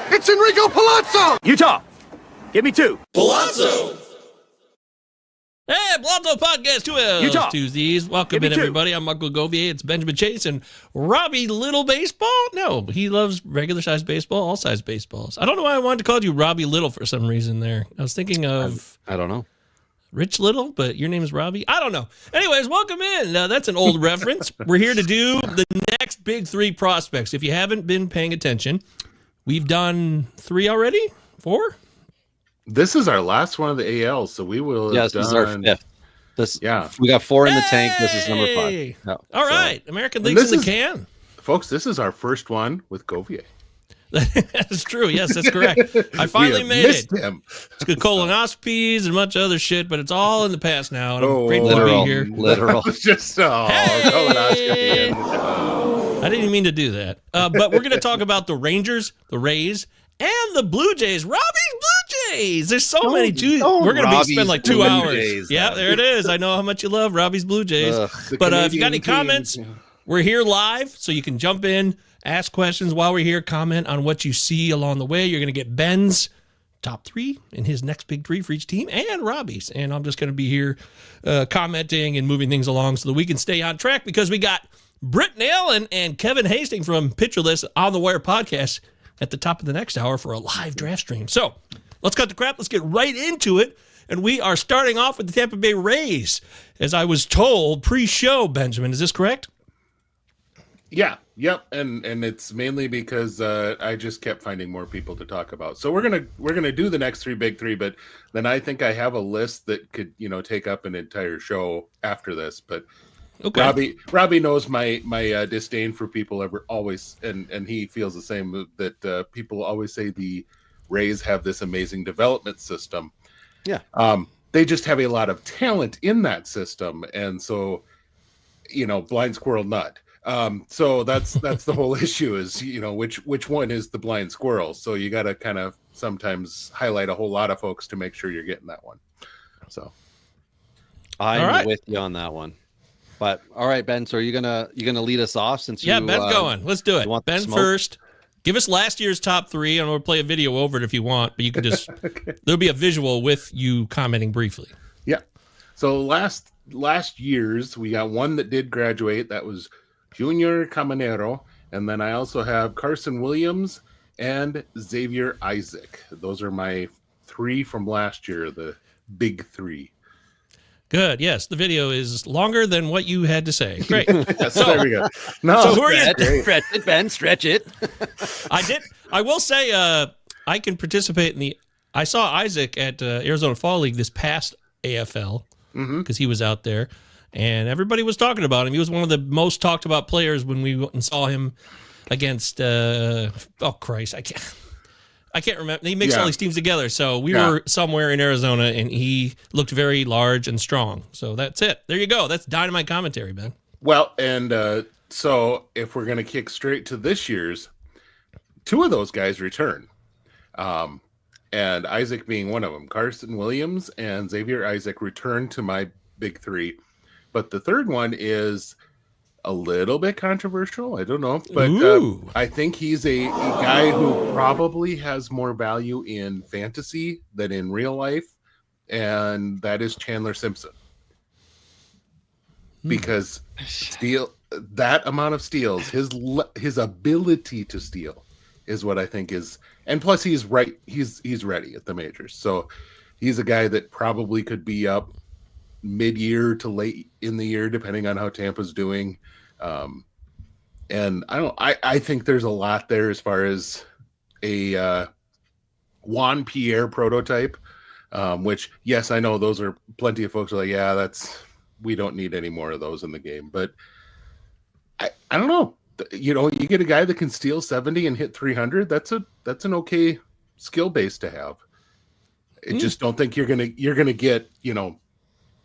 It's Enrico Pallazzo! Utah, give me 2. Pallazzo! Hey, Pallazzo Podcast 2 Utah. Tuesdays. Welcome in, everybody. I'm Uncle Govier. It's Benjamin Chase and Robbie Little Baseball. No, he loves regular-sized baseball, all-size baseballs. I don't know why I wanted to call you Robbie Little for some reason there. I was thinking of... I don't know. Rich Little, but your name is Robbie? I don't know. Anyways, welcome in. That's an old reference. We're here to do the next big 3 prospects. If you haven't been paying attention, we've done 3 already? 4? This is our last one of the AL, so we will. Yes, this is our 5th. We got 4 in the tank. This is number 5. No, all right, American League's in the can, folks. This is our first one with Govier. That's true. Yes, that's correct. I finally made it. Him. It's good colonoscopies and a bunch of other shit, but it's all in the past now. And I'm grateful to be here. Literal. Just colonoscopy. I didn't even mean to do that. But we're going to talk about the Rangers, the Rays, and the Blue Jays. Robbie's Blue Jays. There's so many. We're going to spend like 2 hours. Jays, yeah, there it is. I know how much you love Robbie's Blue Jays. But if you got any comments, we're here live, so you can jump in, ask questions while we're here, comment on what you see along the way. You're going to get Ben's top 3 in his next big 3 for each team, and Robbie's. And I'm just going to be here commenting and moving things along so that we can stay on track, because we got Britt Nail and Kevin Hastings from Pitcher List on the Wire podcast at the top of the next hour for a live draft stream. So let's cut the crap. Let's get right into it. And we are starting off with the Tampa Bay Rays, as I was told pre-show, Benjamin. Is this correct? Yeah. Yep. And it's mainly because I just kept finding more people to talk about. So we're gonna do the next 3 big 3, but then I think I have a list that could take up an entire show after this. But okay. Robbie knows my disdain for people always, and he feels the same, that people always say the Rays have this amazing development system. Yeah. They just have a lot of talent in that system, and so blind squirrel nut. So that's the whole issue is which one is the blind squirrel. So you got to kind of sometimes highlight a whole lot of folks to make sure you're getting that one. So I'm with you on that one. But all right, Ben. So are you gonna lead us off since Ben's going. Let's do it. Ben first. Give us last year's top 3, and we'll play a video over it if you want. But you can just okay. There'll be a visual with you commenting briefly. Yeah. So last year's we got one that did graduate. That was Junior Caminero, and then I also have Carson Williams and Xavier Isaac. Those are my 3 from last year, the big 3. Good. Yes, the video is longer than what you had to say. Great. Yes, there we go. No, so who are you? Stretch it, Ben. Stretch it. I will say I can participate in the. I saw Isaac at Arizona Fall League this past AFL because he was out there, and everybody was talking about him. He was one of the most talked about players when we went and saw him against. I can't remember. He mixed all these teams together. So we were somewhere in Arizona, and he looked very large and strong. So that's it. There you go. That's dynamite commentary, Ben. Well, and so if we're going to kick straight to this year's, 2 of those guys return. And Isaac being one of them. Carson Williams and Xavier Isaac return to my big 3. But the third one is a little bit controversial. I don't know, but I think he's a guy who probably has more value in fantasy than in real life, and that is Chandler Simpson. Because that amount of steals, his ability to steal is what I think is, and plus he's right. He's ready at the majors, so he's a guy that probably could be up mid-year to late in the year, depending on how Tampa's doing. And I think there's a lot there as far as a Juan Pierre prototype, which, yes, I know those are plenty of folks are like, we don't need any more of those in the game. But I don't know. You get a guy that can steal 70 and hit 300. That's an okay skill base to have. I just don't think you're gonna get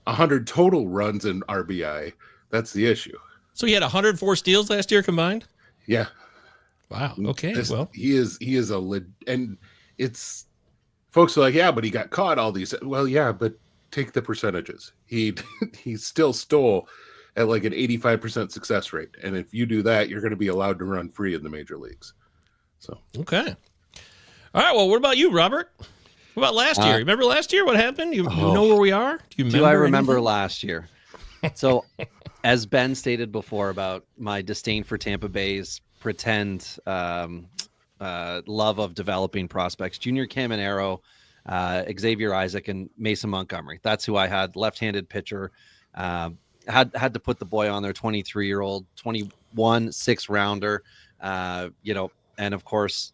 100 total runs in RBI. That's the issue. So he had 104 steals last year combined? Yeah. Wow. Okay. He is and it's folks are like, yeah, but he got caught all these. Well, yeah, but take the percentages. He still stole at like an 85% success rate. And if you do that, you're going to be allowed to run free in the major leagues. So, okay. All right. Well, what about you, Robert? What about last year? Remember last year? What happened? You know where we are? Do I remember anything? Last year? So, as Ben stated before about my disdain for Tampa Bay's pretend love of developing prospects, Junior Caminero, Xavier Isaac, and Mason Montgomery. That's who I had. Left-handed pitcher. Had to put the boy on there. 23-year-old, 21 6-rounder. And of course,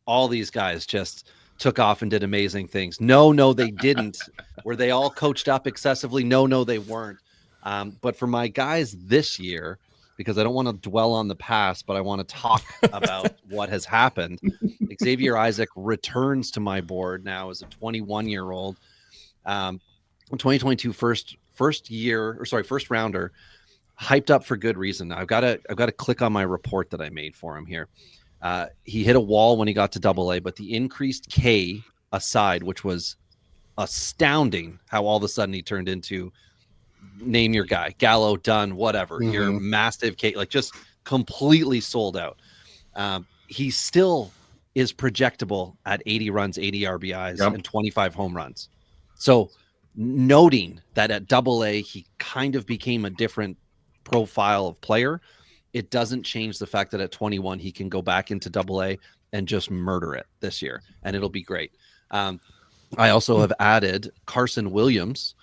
all these guys just took off and did amazing things. No, they didn't. Were they all coached up excessively? No, they weren't. But for my guys this year, because I don't want to dwell on the past, but I want to talk about what has happened. Xavier Isaac returns to my board now as a 21-year-old, 2022 first rounder, hyped up for good reason. I've got to click on my report that I made for him here. He hit a wall when he got to Double A, but the increased K aside, which was astounding, how all of a sudden he turned into, name your guy, Gallo, Dunn, whatever, your massive K, like just completely sold out. He still is projectable at 80 runs, 80 RBIs, and 25 home runs. So noting that at Double A, he kind of became a different profile of player, it doesn't change the fact that at 21, he can go back into Double A and just murder it this year, and it'll be great. I also have added Carson Williams,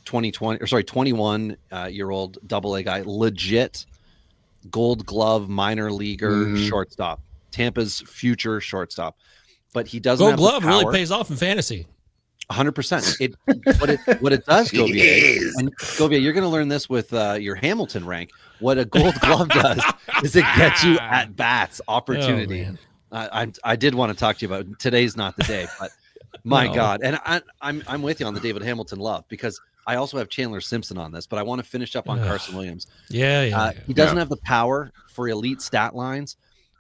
21 year old Double A guy, legit Gold Glove minor leaguer shortstop, Tampa's future shortstop, but he doesn't. Gold Glove really pays off in fantasy. 100%. What it does, Govier, and Govier, you're going to learn this with your Hamilton rank. What a Gold Glove does is it gets you at bats opportunity. I did want to talk to you about it. Today's not the day, but my God, and I'm with you on the David Hamilton love, because I also have Chandler Simpson on this, but I want to finish up on Carson Williams. He doesn't have the power for elite stat lines,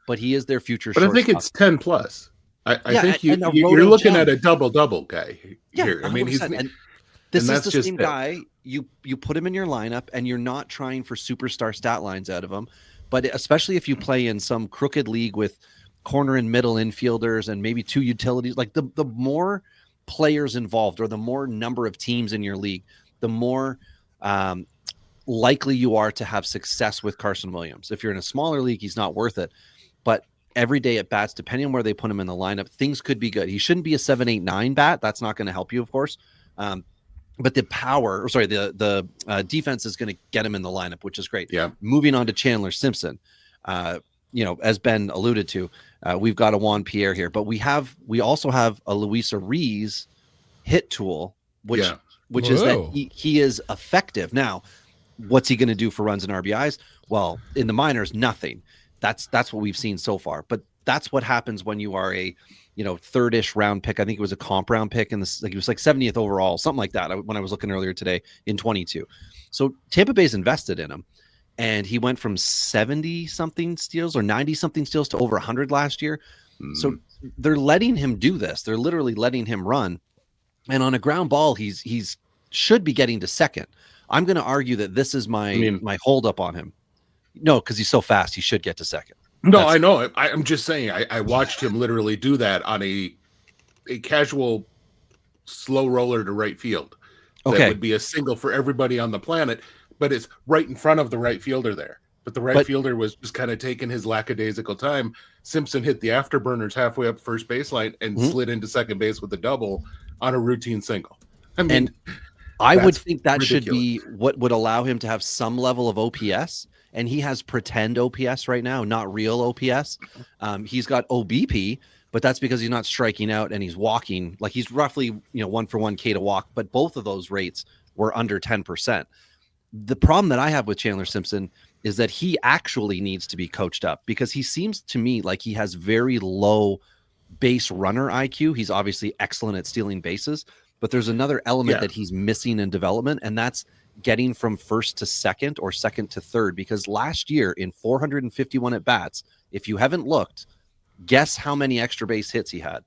but he is their future. But I think it's 10 plus. I think you're looking at a double guy here. I mean, this is the same guy. You put him in your lineup, and you're not trying for superstar stat lines out of him. But especially if you play in some crooked league with corner and middle infielders and maybe two utilities, like the more players involved, or the more number of teams in your league, the more likely you are to have success with Carson Williams. If you're in a smaller league, he's not worth it. But every day at bats, depending on where they put him in the lineup, things could be good. He shouldn't be a 7, 8, 9 bat. That's not going to help you, of course. But the defense is going to get him in the lineup, which is great. Yeah. Moving on to Chandler Simpson, as Ben alluded to, we've got a Juan Pierre here, but we also have a Luis Ariz hit tool, which is that he is effective. Now, what's he going to do for runs and RBIs? Well, in the minors, nothing. That's what we've seen so far. But that's what happens when you are a third-ish round pick. I think it was a comp round pick, and he was like 70th overall, something like that. When I was looking earlier today in 22, so Tampa Bay's invested in him, and he went from 70-something steals or 90-something steals to over 100 last year. So they're letting him do this. They're literally letting him run, and on a ground ball, he's should be getting to second. I'm going to argue that this is my holdup on him. No, because he's so fast, he should get to second. No, I know. I'm just saying. I watched him literally do that on a casual slow roller to right field. That would be a single for everybody on the planet, but it's right in front of the right fielder there. But the right fielder was just kind of taking his lackadaisical time. Simpson hit the afterburners halfway up first baseline and slid into second base with a double on a routine single. I would think that ridiculous. Should be what would allow him to have some level of OPS. And he has pretend OPS right now, not real OPS. He's got OBP, but that's because he's not striking out and he's walking. Like he's roughly 1 for 1 K to walk, but both of those rates were under 10%. The problem that I have with Chandler Simpson is that he actually needs to be coached up, because he seems to me like he has very low base runner IQ. He's obviously excellent at stealing bases, but there's another element that he's missing in development, and that's getting from first to second or second to third. Because last year in 451 at bats, if you haven't looked, guess how many extra base hits he had?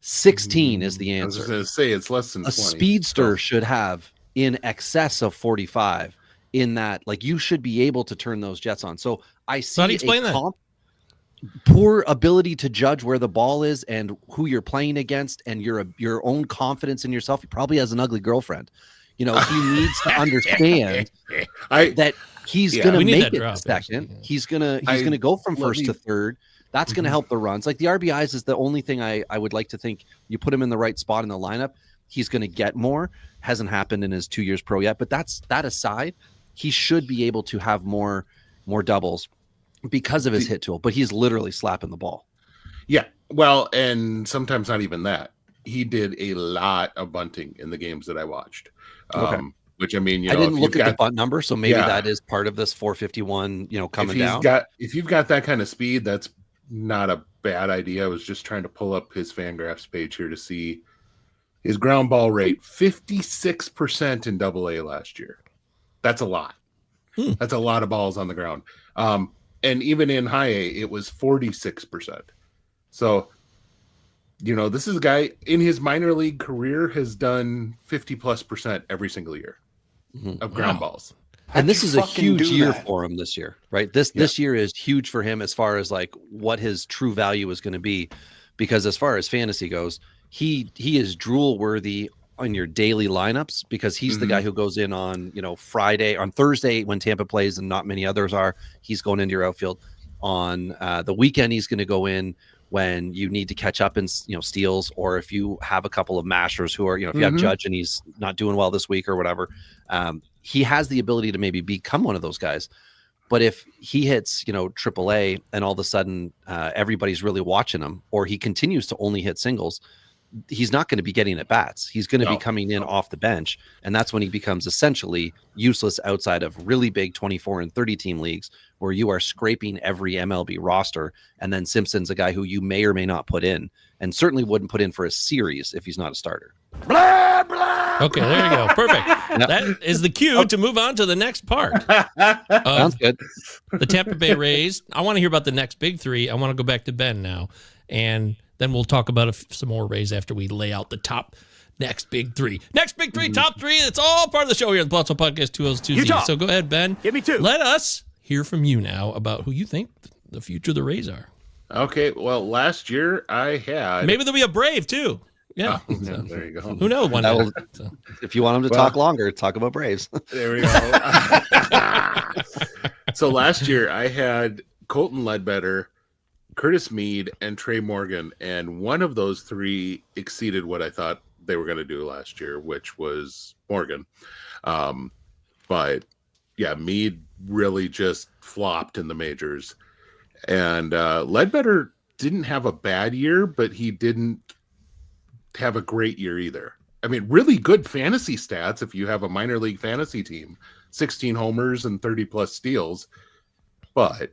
16 is the answer. I was going to say it's less than 20. A speedster should have in excess of 45 in that. Like, you should be able to turn those jets on. So I see explain that. poor ability to judge where the ball is and who you're playing against, and your own confidence in yourself. He probably has an ugly girlfriend. He needs to understand that he's going to make it drop, second. Yeah. He's going to go from first to third. That's going to help the runs. Like the RBIs is the only thing I would like to think you put him in the right spot in the lineup. He's going to get more. Hasn't happened in his 2 years pro yet, but that aside, he should be able to have more doubles because of his hit tool, but he's literally slapping the ball. Yeah. Well, and sometimes not even that. He did a lot of bunting in the games that I watched. Okay. Which I mean, I didn't look at the bunt number, so maybe that is part of this 451, coming down. If you've got that kind of speed, that's not a bad idea. I was just trying to pull up his Fangraphs page here to see his ground ball rate, 56% in AA last year. That's a lot. That's a lot of balls on the ground. And even in high A, it was 46%. So, this is a guy in his minor league career has done 50+% every single year of ground balls. And this is a huge year for him this year, right? This year is huge for him as far as like what his true value is going to be, because as far as fantasy goes, he is drool worthy on your daily lineups, because he's the guy who goes in on, on Thursday when Tampa plays and not many others are. He's going into your outfield on the weekend. He's going to go in when you need to catch up in steals, or if you have a couple of mashers who are, if you have Judge and he's not doing well this week or whatever, he has the ability to maybe become one of those guys. But if he hits, AAA and all of a sudden everybody's really watching him, or he continues to only hit singles, he's not going to be getting at bats. He's going to be coming in off the bench. And that's when he becomes essentially useless outside of really big 24 and 30 team leagues where you are scraping every MLB roster. And then Simpson's a guy who you may or may not put in, and certainly wouldn't put in for a series if he's not a starter. Blah, blah. Okay, there you go. Perfect. That is the cue to move on to the next part. Sounds good. The Tampa Bay Rays. I want to hear about the next big three. I want to go back to Ben now, and then we'll talk about some more Rays after we lay out the top next big three. Next big three, top three. It's all part of the show here at the Pallazzo Podcast 202Z. So go ahead, Ben. Give me two. Let us hear from you now about who you think the future of the Rays are. Okay, well, last year I had... Maybe there'll be a Brave, too. Yeah. So, there you go. Who knows? One day. If you want him to talk longer, talk about Braves. There we go. So last year I had Colton Ledbetter, Curtis Mead, and Trey Morgan, and one of those three exceeded what I thought they were going to do last year, which was Morgan. But yeah, Mead really just flopped in the majors, and Ledbetter didn't have a bad year, but he didn't have a great year either. I mean, really good fantasy stats if you have a minor league fantasy team, 16 homers and 30 plus steals, but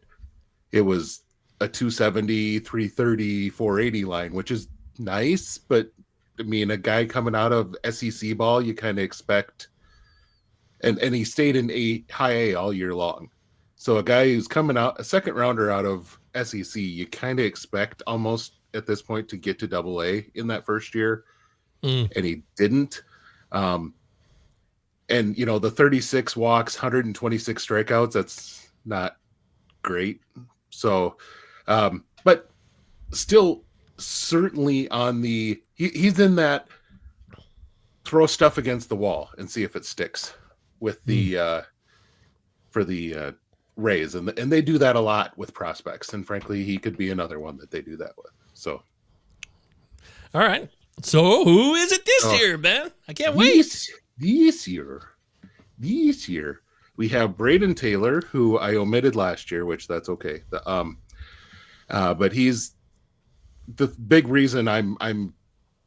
it was a 270, 330, 480 line, which is nice. But I mean, a guy coming out of SEC ball, you kind of expect, and he stayed in high A all year long. So a guy who's coming out, a second rounder out of SEC, you kind of expect almost at this point to get to AA in that first year. And he didn't. And the 36 walks, 126 strikeouts, that's not great. So, but still certainly on he's in that throw stuff against the wall and see if it sticks with the, for the Rays. And they do that a lot with prospects. And frankly, he could be another one that they do that with. So. All right. So who is it this year, Ben? I can't wait. This year, we have Braden Taylor, who I omitted last year, which that's okay. But he's the big reason I'm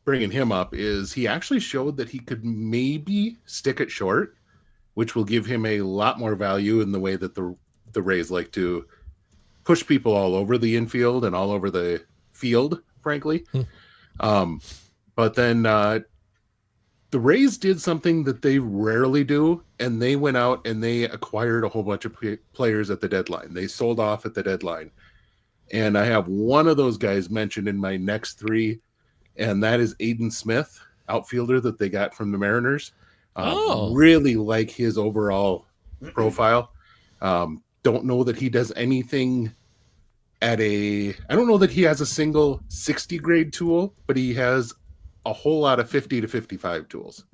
bringing him up is he actually showed that he could maybe stick it short, which will give him a lot more value in the way that the Rays like to push people all over the infield and all over the field, frankly. But then the Rays did something that they rarely do, and they went out and they acquired a whole bunch of players at the deadline. They sold off at the deadline. And I have one of those guys mentioned in my next three, and that is Aiden Smith, outfielder that they got from the Mariners. Really like his overall profile. Don't know that he does anything I don't know that he has a single 60 grade tool, but he has a whole lot of 50 to 55 tools.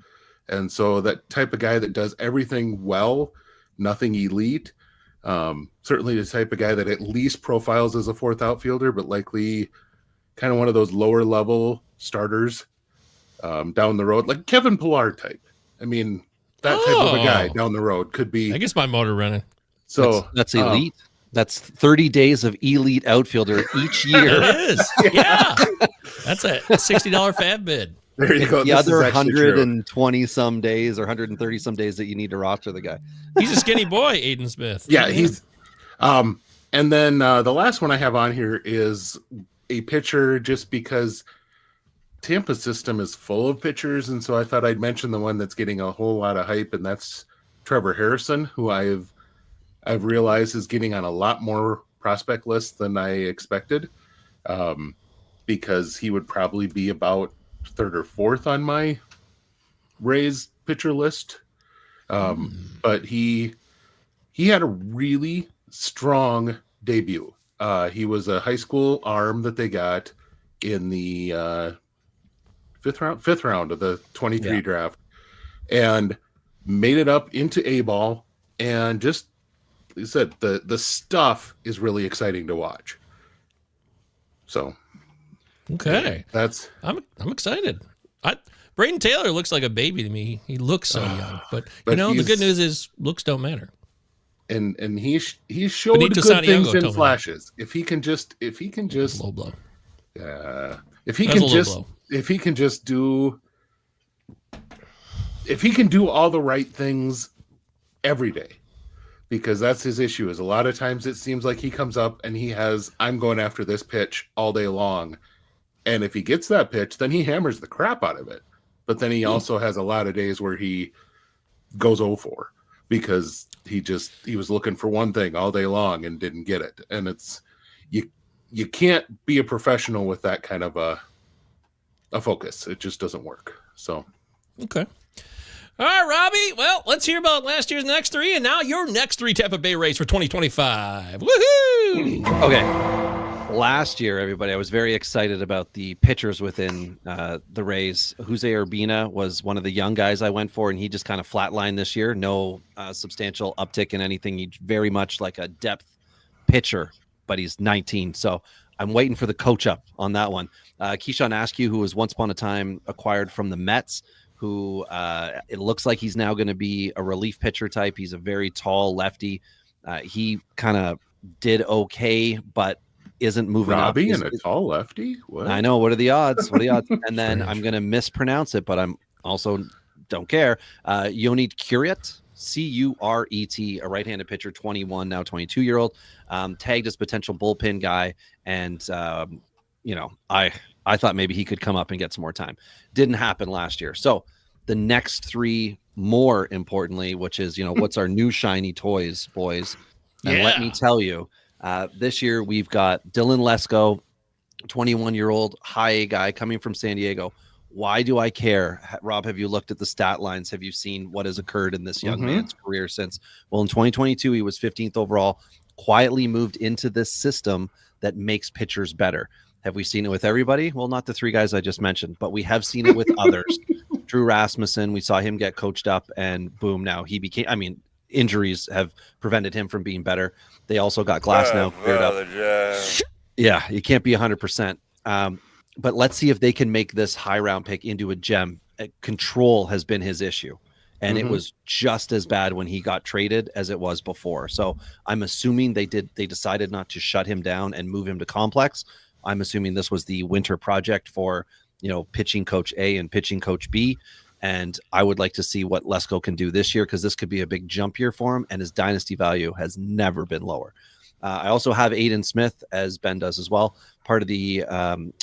And so that type of guy that does everything well, nothing elite, certainly the type of guy that at least profiles as a fourth outfielder, but likely kind of one of those lower level starters down the road, like Kevin Pillar type. I mean, that type of a guy down the road could be. I guess my motor running. So that's elite. That's 30 days of elite outfielder each year. It is. Yeah. That's a $60 fab bid. There you go. The other 120 some days or 130 some days that you need to roster the guy. He's a skinny boy, Aiden Smith. Yeah, he's and then the last one I have on here is a pitcher, just because Tampa's system is full of pitchers, and so I thought I'd mention the one that's getting a whole lot of hype, and that's Trevor Harrison, who I've realized is getting on a lot more prospect lists than I expected, because he would probably be about third or fourth on my Rays pitcher list. But he had a really strong debut. He was a high school arm that they got in the fifth round of the 23 draft, and made it up into A-ball, and just, like I said, the stuff is really exciting to watch. So okay, I'm excited. Braden Taylor looks like a baby to me. He looks so young, but you know the good news is looks don't matter. And he showed good things in flashes. If he can just low blow. If he can do all the right things every day, because that's his issue. Is a lot of times it seems like he comes up and he has, I'm going after this pitch all day long, and if he gets that pitch, then he hammers the crap out of it. But then he also has a lot of days where he goes 0-4 because he was looking for one thing all day long and didn't get it. And it's you can't be a professional with that kind of a focus. It just doesn't work. So okay. All right, Robbie. Well, let's hear about last year's next three, and now your next three Tampa Bay Rays for 2025. Woohoo! Okay. Last year, everybody, I was very excited about the pitchers within the Rays. Jose Urbina was one of the young guys I went for, and he just kind of flatlined this year. No substantial uptick in anything. He's very much like a depth pitcher, but he's 19. So I'm waiting for the coach up on that one. Keyshawn Askew, who was once upon a time acquired from the Mets, who it looks like he's now going to be a relief pitcher type. He's a very tall lefty. He kind of did okay, but isn't moving Robbie up. And a tall lefty? What? I know. What are the odds? And then I'm going to mispronounce it, but I'm also don't care. Yonit Curet, Curet, a right-handed pitcher, 21, now 22-year-old, tagged as potential bullpen guy. And, I thought maybe he could come up and get some more time. Didn't happen last year. So the next three, more importantly, which is, what's our new shiny toys, boys? And let me tell you, this year we've got Dylan Lesko, 21-year-old high A guy coming from San Diego. Why do I care? Rob, have you looked at the stat lines? Have you seen what has occurred in this young man's career since? Well, in 2022, he was 15th overall, quietly moved into this system that makes pitchers better. Have we seen it with everybody? Well, not the three guys I just mentioned, but we have seen it with others. Drew Rasmussen, we saw him get coached up, and boom, now he became, injuries have prevented him from being better. They also got Glass now cleared up. Yeah, you can't be 100%. But let's see if they can make this high round pick into a gem. Control has been his issue, and it was just as bad when he got traded as it was before. So I'm assuming they decided not to shut him down and move him to complex. I'm assuming this was the winter project for, pitching coach A and pitching coach B. And I would like to see what Lesko can do this year, because this could be a big jump year for him, and his dynasty value has never been lower. I also have Aiden Smith, as Ben does as well, part of the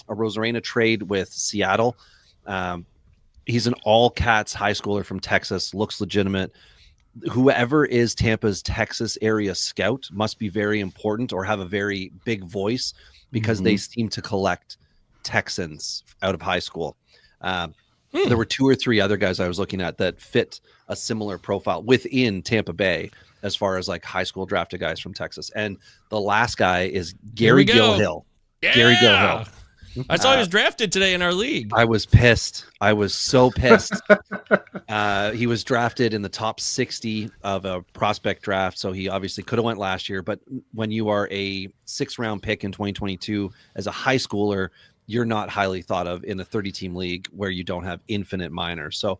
Rosarena trade with Seattle. He's an all-cats high schooler from Texas, looks legitimate. Whoever is Tampa's Texas area scout must be very important or have a very big voice, because they seem to collect Texans out of high school. There were 2 or 3 other guys I was looking at that fit a similar profile within Tampa Bay as far as like high school drafted guys from Texas. And the last guy is Gary Gilhill. Yeah. Gary Gilhill. I saw he was drafted today in our league. I was pissed. I was so pissed. He was drafted in the top 60 of a prospect draft. So he obviously could have went last year. But when you are a 6th-round pick in 2022 as a high schooler, you're not highly thought of in a 30-team league where you don't have infinite minors. So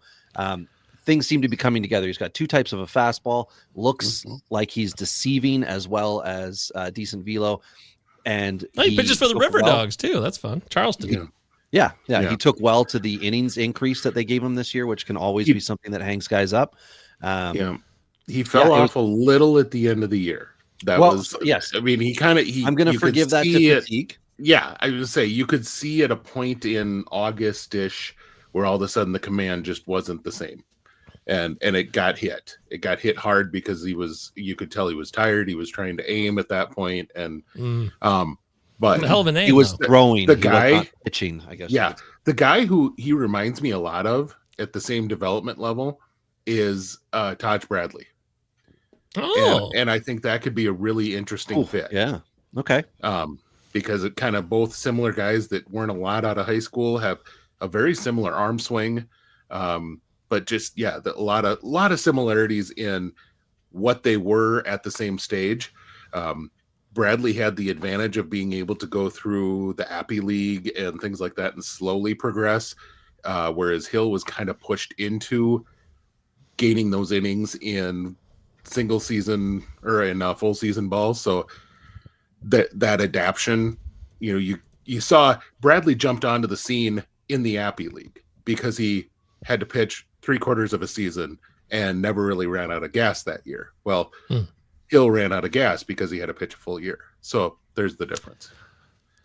things seem to be coming together. He's got 2 types of a fastball. Looks like he's deceiving as well as decent velo. And he pitches for the River Dogs too. That's fun. Charleston. Yeah. He took well to the innings increase that they gave him this year, which can always be something that hangs guys up. He fell off a little at the end of the year. Yes. I mean, I'm going to forgive that to fatigue. Yeah, I was going to say you could see at a point in August-ish where all of a sudden the command just wasn't the same. And it got hit. It got hit hard because you could tell he was tired. He was trying to aim at that point. And but the hell of an aim, he was throwing. The guy was not pitching, I guess. Yeah. The guy who he reminds me a lot of at the same development level is Taj Bradley. Oh. And I think that could be a really interesting fit. Yeah. Okay. Because it kind of both similar guys that weren't a lot out of high school, have a very similar arm swing. But just, a lot of similarities in what they were at the same stage. Bradley had the advantage of being able to go through the Appy League and things like that and slowly progress, whereas Hill was kind of pushed into gaining those innings in single season or in full season ball. So that adaption, you saw Bradley jumped onto the scene in the Appy League because he had to pitch 3/4 of a season and never really ran out of gas that year. Well, Hill ran out of gas because he had to pitch a full year. So there's the difference.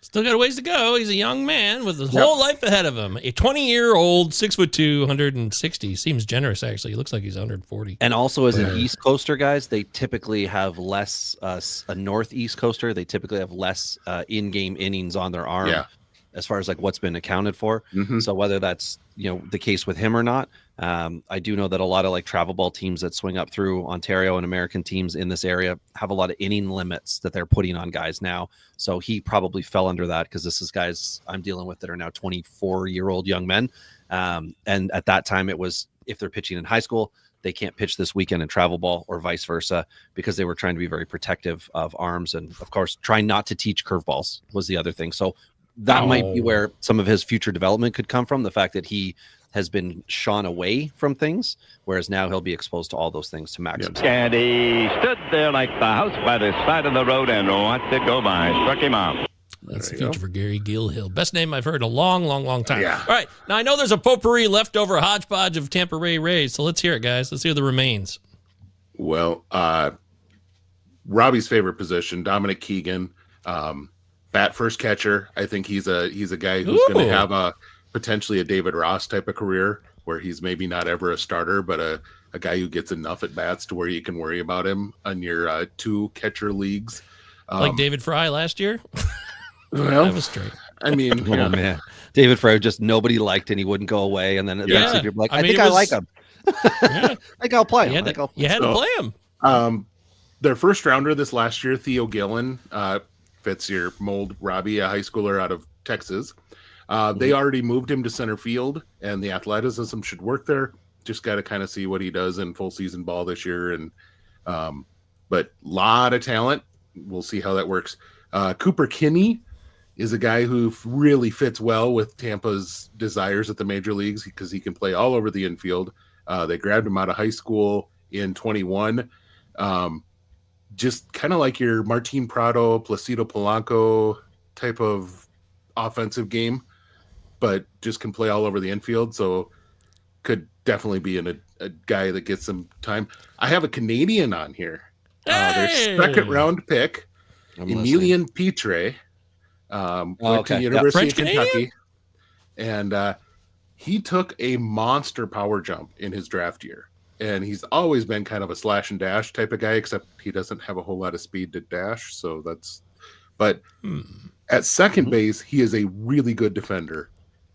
Still got a ways to go. He's a young man with his whole life ahead of him. A 20-year-old, 6'2", 160. Seems generous, actually. He looks like he's 140. And also as an East Coaster, guys, they typically have less, a Northeast Coaster, they typically have less in-game innings on their arm as far as like what's been accounted for. So whether that's, the case with him or not, I do know that a lot of like travel ball teams that swing up through Ontario and American teams in this area have a lot of inning limits that they're putting on guys now. So he probably fell under that because this is guys I'm dealing with that are now 24-year-old young men. And at that time it was, if they're pitching in high school, they can't pitch this weekend in travel ball or vice versa because they were trying to be very protective of arms. And of course, trying not to teach curveballs was the other thing. So that might be where some of his future development could come from. The fact that he has been shone away from things, whereas now he'll be exposed to all those things to maximum. And he stood there like the house by the side of the road and watched it go by. Struck him out. That's the future for Gary Gilhill. Best name I've heard in a long, long, long time. Yeah. All right. Now, I know there's a potpourri leftover hodgepodge of Tampa Bay Rays, so let's hear it, guys. Let's hear the remains. Well, Robbie's favorite position, Dominic Keegan, bat first catcher. I think he's a guy who's going to have potentially a David Ross type of career where he's maybe not ever a starter, but a guy who gets enough at bats to where you can worry about him on your 2 catcher leagues. Like David Fry last year? Well, that was straight. I mean, man. David Fry just nobody liked and he wouldn't go away. And then eventually you're like, I think I like him. I think I'll play him. You had to play him. Their first rounder this last year, Theo Gillen, fits your mold, Robbie, a high schooler out of Texas. They already moved him to center field, and the athleticism should work there. Just got to kind of see what he does in full season ball this year. And but lot of talent. We'll see how that works. Cooper Kinney is a guy who really fits well with Tampa's desires at the major leagues because he can play all over the infield. They grabbed him out of high school in 21. Just kind of like your Martin Prado, Placido Polanco type of offensive game, but just can play all over the infield. So could definitely be a guy that gets some time. I have a Canadian on here. Their second round pick, Emilian Pitre, went to the University of Kentucky. And he took a monster power jump in his draft year. And he's always been kind of a slash and dash type of guy, except he doesn't have a whole lot of speed to dash. So but at second base, he is a really good defender.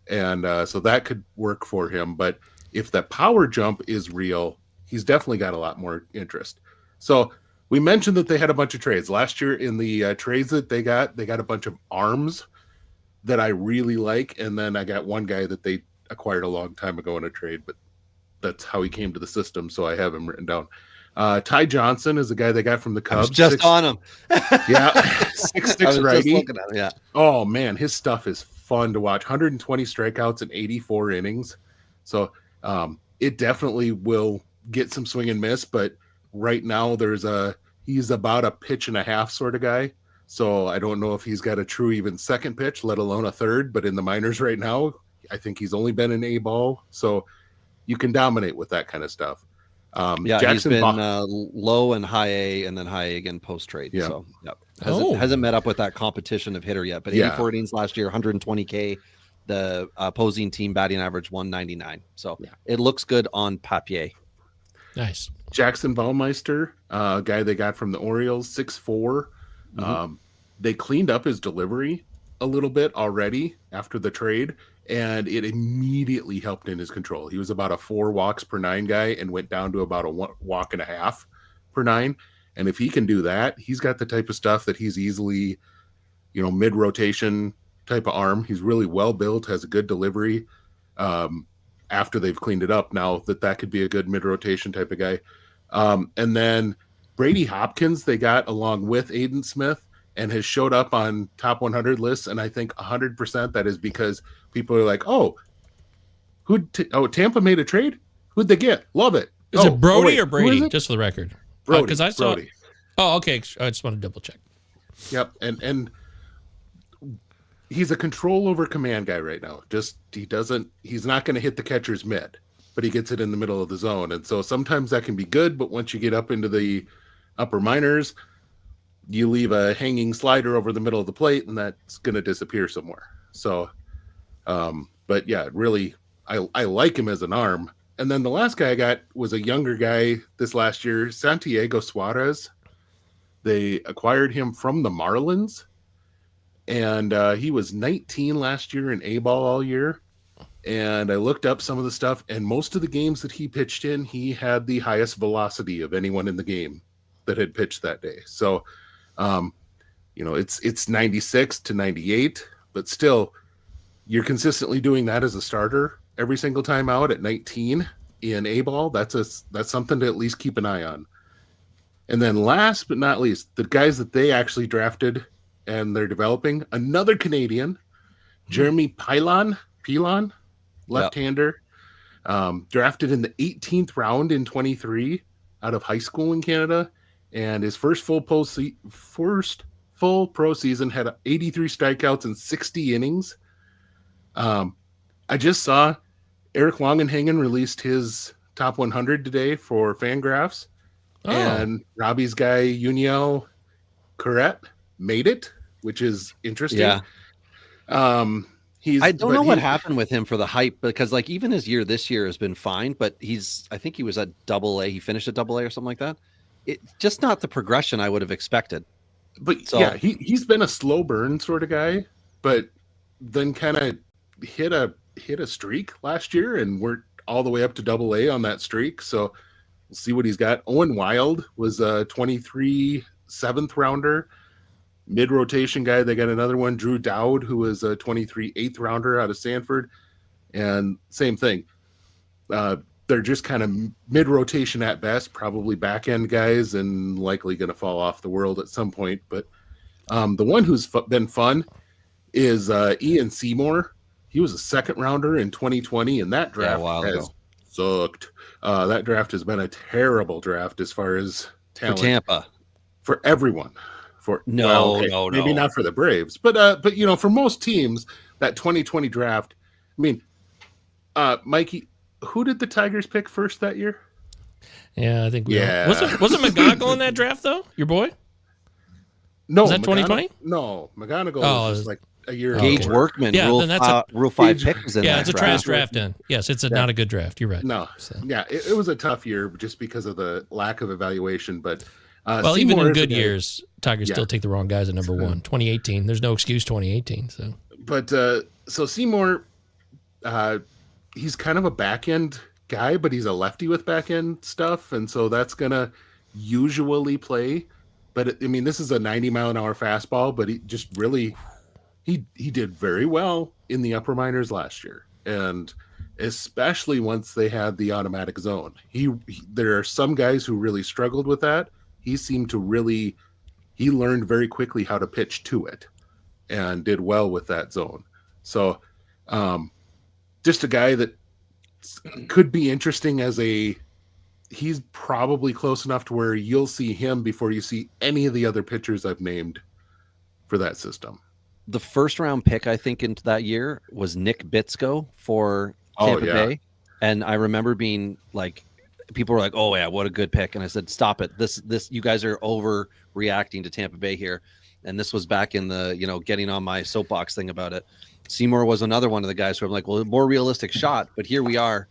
And so that could work for him. But if the power jump is real, he's definitely got a lot more interest. So we mentioned that they had a bunch of trades. Last year in the trades that they got a bunch of arms that I really like. And then I got one guy that they acquired a long time ago in a trade, but that's how he came to the system. So I have him written down. Ty Johnson is the guy they got from the Cubs. On him. Yeah. 6'6" righty. Just looking at him, yeah. Oh man, his stuff is fun to watch. 120 strikeouts in 84 innings. So it definitely will get some swing and miss, but right now he's about a pitch and a half sort of guy. So I don't know if he's got a true even second pitch, let alone a third, but in the minors right now, I think he's only been in A ball. So you can dominate with that kind of stuff. He's been low and high A and then high A again post trade. Yeah. So hasn't met up with that competition of hitter yet, but 84 innings last year, 120K, the opposing team batting average 199. So it looks good on papier. Nice. Jackson Baumeister, guy they got from the Orioles, 6'4". They cleaned up his delivery a little bit already after the trade, and it immediately helped in his control. He was about a 4 walks per 9 guy and went down to about a walk and a half per 9. And if he can do that, he's got the type of stuff that he's easily, mid-rotation type of arm. He's really well built, has a good delivery after they've cleaned it up. Now that could be a good mid-rotation type of guy. And then Brady Hopkins they got along with Aiden Smith and has showed up on top 100 lists. And I think 100% that is because people are like, Tampa made a trade? Who'd they get? Love it. Is it Brody or Brady? Just for the record. Brody. Because I saw. Brody. Oh, okay. I just want to double check. Yep. And he's a control over command guy right now. He's not going to hit the catcher's mid, but he gets it in the middle of the zone. And so sometimes that can be good, but once you get up into the upper minors, you leave a hanging slider over the middle of the plate and that's going to disappear somewhere. So, but yeah, really, I like him as an arm. And then the last guy I got was a younger guy this last year, Santiago Suarez. They acquired him from the Marlins, and he was 19 last year in A-ball all year. And I looked up some of the stuff, and most of the games that he pitched in, he had the highest velocity of anyone in the game that had pitched that day. So, it's 96 to 98, but still, you're consistently doing that as a starter every single time out at 19 in A-ball. That's something to at least keep an eye on. And then last but not least, the guys that they actually drafted and they're developing, another Canadian, Jeremy Pilon, left-hander, drafted in the 18th round in 23 out of high school in Canada. And his first full pro season had 83 strikeouts and 60 innings. I just saw Eric Longenhagen released his top 100 today for Fangraphs. And Robbie's guy, Uniel Corrette, made it, which is interesting. Yeah. I don't know what happened with him for the hype, because even his year this year has been fine, but I think he was at AA. He finished at AA or something like that. It's just not the progression I would have expected. But yeah, he's been a slow burn sort of guy, but then kind of hit a streak last year, and we're all the way up to AA on that streak. So we'll see what he's got. Owen Wild was a 23 7th rounder, mid-rotation guy. They got another one, Drew Dowd, who was a 23 8th rounder out of Sanford. And same thing. They're just kind of mid-rotation at best, probably back-end guys, and likely going to fall off the world at some point. But the one who's been fun is Ian Seymour. He was a 2nd rounder in 2020, and that draft has sucked. That draft has been a terrible draft as far as talent. For Tampa. For everyone. No. Maybe not for the Braves, but for most teams, that 2020 draft. I mean, Mikey, who did the Tigers pick first that year? Yeah, I think wasn't McGonigal in that draft though? Your boy? No, was that 2020? No, McGonigal was like a year ago. Gage Workman, Rule 5 pick was in that it's a trash draft then. Yes, it's not a good draft. You're right. No. So. Yeah, it was a tough year just because of the lack of evaluation, but well, even in good years, Tigers still take the wrong guys at number 1. 2018, there's no excuse 2018. So, but so Seymour he's kind of a back end guy, but he's a lefty with back end stuff, and so that's gonna usually play. But this is a 90-mile-an-hour fastball, but he just really he did very well in the upper minors last year, and especially once they had the automatic zone. There are some guys who really struggled with that. He seemed to he learned very quickly how to pitch to it and did well with that zone. So just a guy that could be interesting he's probably close enough to where you'll see him before you see any of the other pitchers I've named for that system. The first round pick, I think, into that year was Nick Bitsko for Tampa Bay. And I remember being like, people were like, "Oh yeah, what a good pick." And I said, "Stop it. This, you guys are overreacting to Tampa Bay here." And this was back in the, getting on my soapbox thing about it. Seymour was another one of the guys who I'm like, well, more realistic shot, but here we are,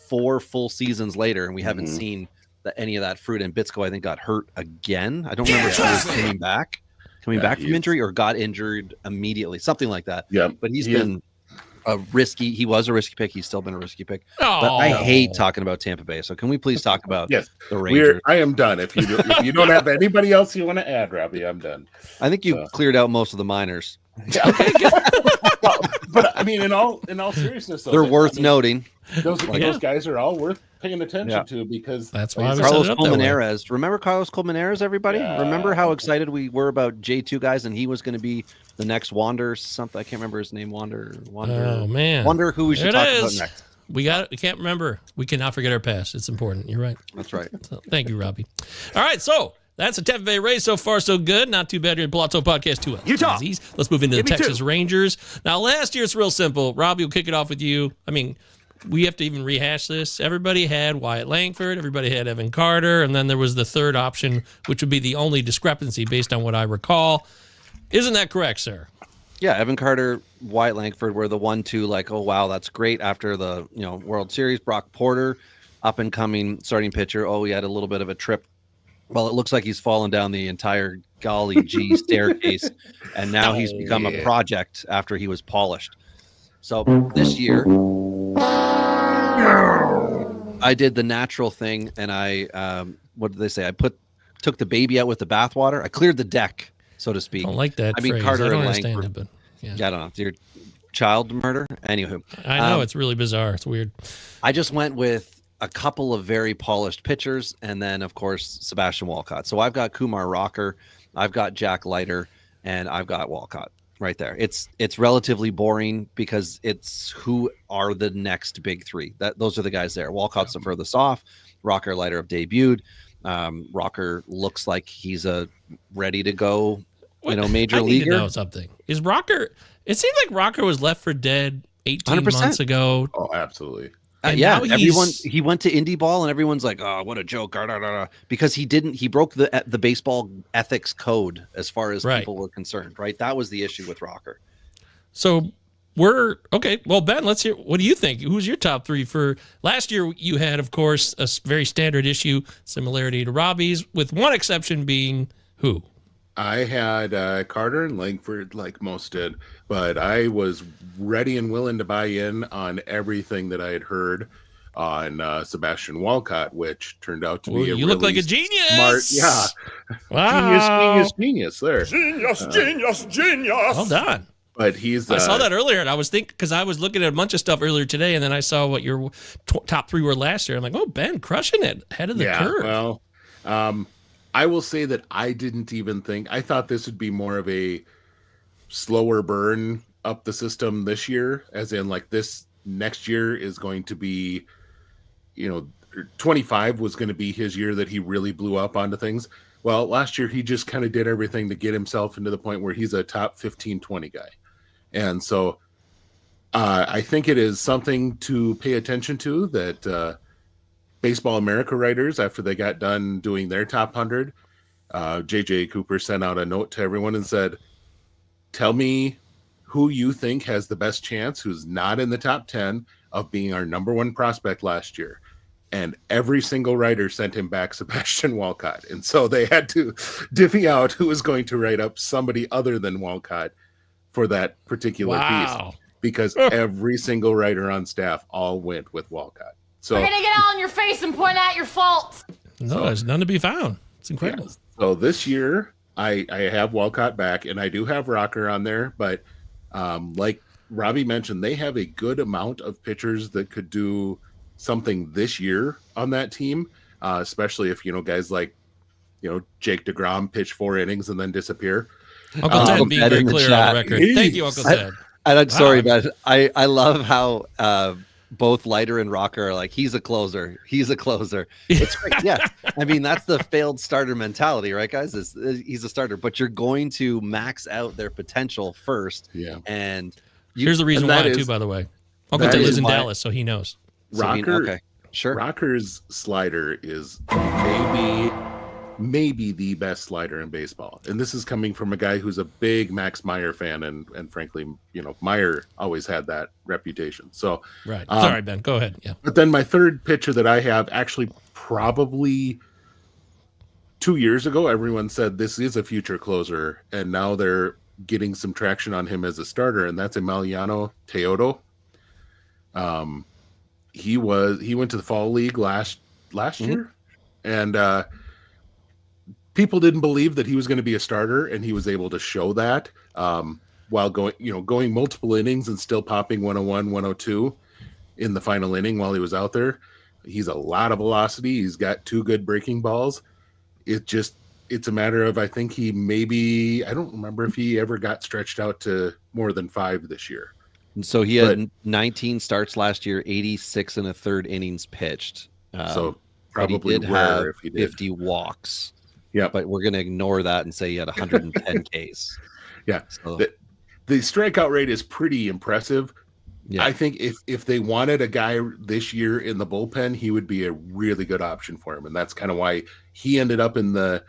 4 full seasons later, and we haven't seen any of that fruit. And Bitsko, I think, got hurt again. I don't remember if he was coming back from injury or got injured immediately, something like that. Yeah, but he was a risky pick. He's still been a risky pick. But I hate talking about Tampa Bay. So can we please talk about the Rangers? I am done. If you don't have anybody else you want to add, Robbie, I'm done. I think you cleared out most of the minors. Yeah, okay, good. But in all seriousness, though, they're worth noting. Those guys are all worth paying attention to, because that's why Carlos Colmenares. Remember Carlos Colmenares, everybody? Yeah. Remember how excited we were about J2 guys, and he was going to be the next Wander something. I can't remember his name. Wander. Oh man. Wonder who we should talk about next. We can't remember. We cannot forget our past. It's important. You're right. That's right. So, thank you, Robbie. All right, so that's the Tampa Bay Rays. So far, so good. Not too bad here at Pallazzo Podcast 2. Utah. Let's move into the Texas Rangers. Now, last year, it's real simple. Robbie, will kick it off with you. We have to even rehash this. Everybody had Wyatt Langford. Everybody had Evan Carter. And then there was the third option, which would be the only discrepancy based on what I recall. Isn't that correct, sir? Yeah, Evan Carter, Wyatt Langford were the 1-2, like, oh, wow, that's great. After the World Series, Brock Porter, up-and-coming starting pitcher. Oh, he had a little bit of a trip. Well, it looks like he's fallen down the entire golly gee staircase, and now he's become a project after he was polished. So this year, I did the natural thing, and I what did they say? I took the baby out with the bathwater. I cleared the deck, so to speak. I don't like that phrase. Carter I don't and understand Langford. it, but Yeah, I don't know. Your child murder? Anywho. I know, it's really bizarre. It's weird. I just went with a couple of very polished pitchers, and then, of course, Sebastian Walcott. So I've got Kumar Rocker, I've got Jack Leiter, and I've got Walcott right there. It's relatively boring because it's who are the next big three. Those are the guys there. Walcott's the furthest off. Rocker, Leiter have debuted. Rocker looks like he's ready to go, major leaguer. I need to know something. Is Rocker? It seems like Rocker was left for dead 18 months ago. Oh, absolutely. Yeah, he went to indie ball, and everyone's like, "Oh, what a joke!" Because he broke the baseball ethics code as far as people were concerned. Right, that was the issue with Rocker. So we're okay. Well, Ben, let's hear. What do you think? Who's your top three for last year? You had, of course, a very standard issue similarity to Robbie's, with one exception being who? I had Carter and Langford, like most did, but I was ready and willing to buy in on everything that I had heard on Sebastian Walcott, which turned out to be you look like a genius. Smart, yeah. Wow. Genius there. Genius. Well done. But he's. I saw that earlier, and I was thinking, because I was looking at a bunch of stuff earlier today, and then I saw what your top three were last year. I'm like, oh, Ben, crushing it, ahead of the curve. Well, I will say that I didn't even think. I thought this would be more of a slower burn up the system this year, as in like this next year is going to be, 25 was going to be his year that he really blew up onto things. Well, last year he just kind of did everything to get himself into the point where he's a top 15, 20 guy. And so I think it is something to pay attention to that Baseball America writers, after they got done doing their top 100, JJ Cooper sent out a note to everyone and said, tell me who you think has the best chance, who's not in the top 10, of being our number one prospect last year. And every single writer sent him back Sebastian Walcott. And so they had to divvy out who was going to write up somebody other than Walcott for that particular piece. because every single writer on staff all went with Walcott. So we're gonna get all in your face and point out your faults. No, there's none to be found. It's incredible. Yeah. So this year, I have Walcott back, and I do have Rocker on there. But like Robbie mentioned, they have a good amount of pitchers that could do something this year on that team, especially if guys like Jake DeGrom pitch 4 innings and then disappear. Uncle Ted being very clear on the record. Thank you, Uncle Ted. I'm sorry, but I love how both Leiter and Rocker are like, he's a closer. He's a closer. It's great. Yeah. I mean, that's the failed starter mentality, right, guys? He's a starter, but you're going to max out their potential first. Yeah. And here's the reason why, too, by the way. Uncle Ted lives in Dallas, so he knows. Rocker, okay. Sure. Rocker's slider is maybe the best slider in baseball. And this is coming from a guy who's a big Max Meyer fan. And frankly, Meyer always had that reputation. So, right. Sorry, Ben, go ahead. Yeah. But then my third pitcher that I have, actually probably 2 years ago, everyone said this is a future closer. And now they're getting some traction on him as a starter. And that's Emiliano Teodo. He went to the fall league last year. And, people didn't believe that he was going to be a starter, and he was able to show that while going multiple innings and still popping 101, 102 in the final inning while he was out there. He's a lot of velocity. He's got 2 good breaking balls. It's a matter of, I think I don't remember if he ever got stretched out to more than 5 this year. And so he had 19 starts last year, 86 and a third innings pitched. So probably he did have 50 walks. Yeah, but we're going to ignore that and say he had 110 Ks. Yeah, so. The strikeout rate is pretty impressive. Yeah. I think if they wanted a guy this year in the bullpen, he would be a really good option for him, and that's kind of why he ended up in the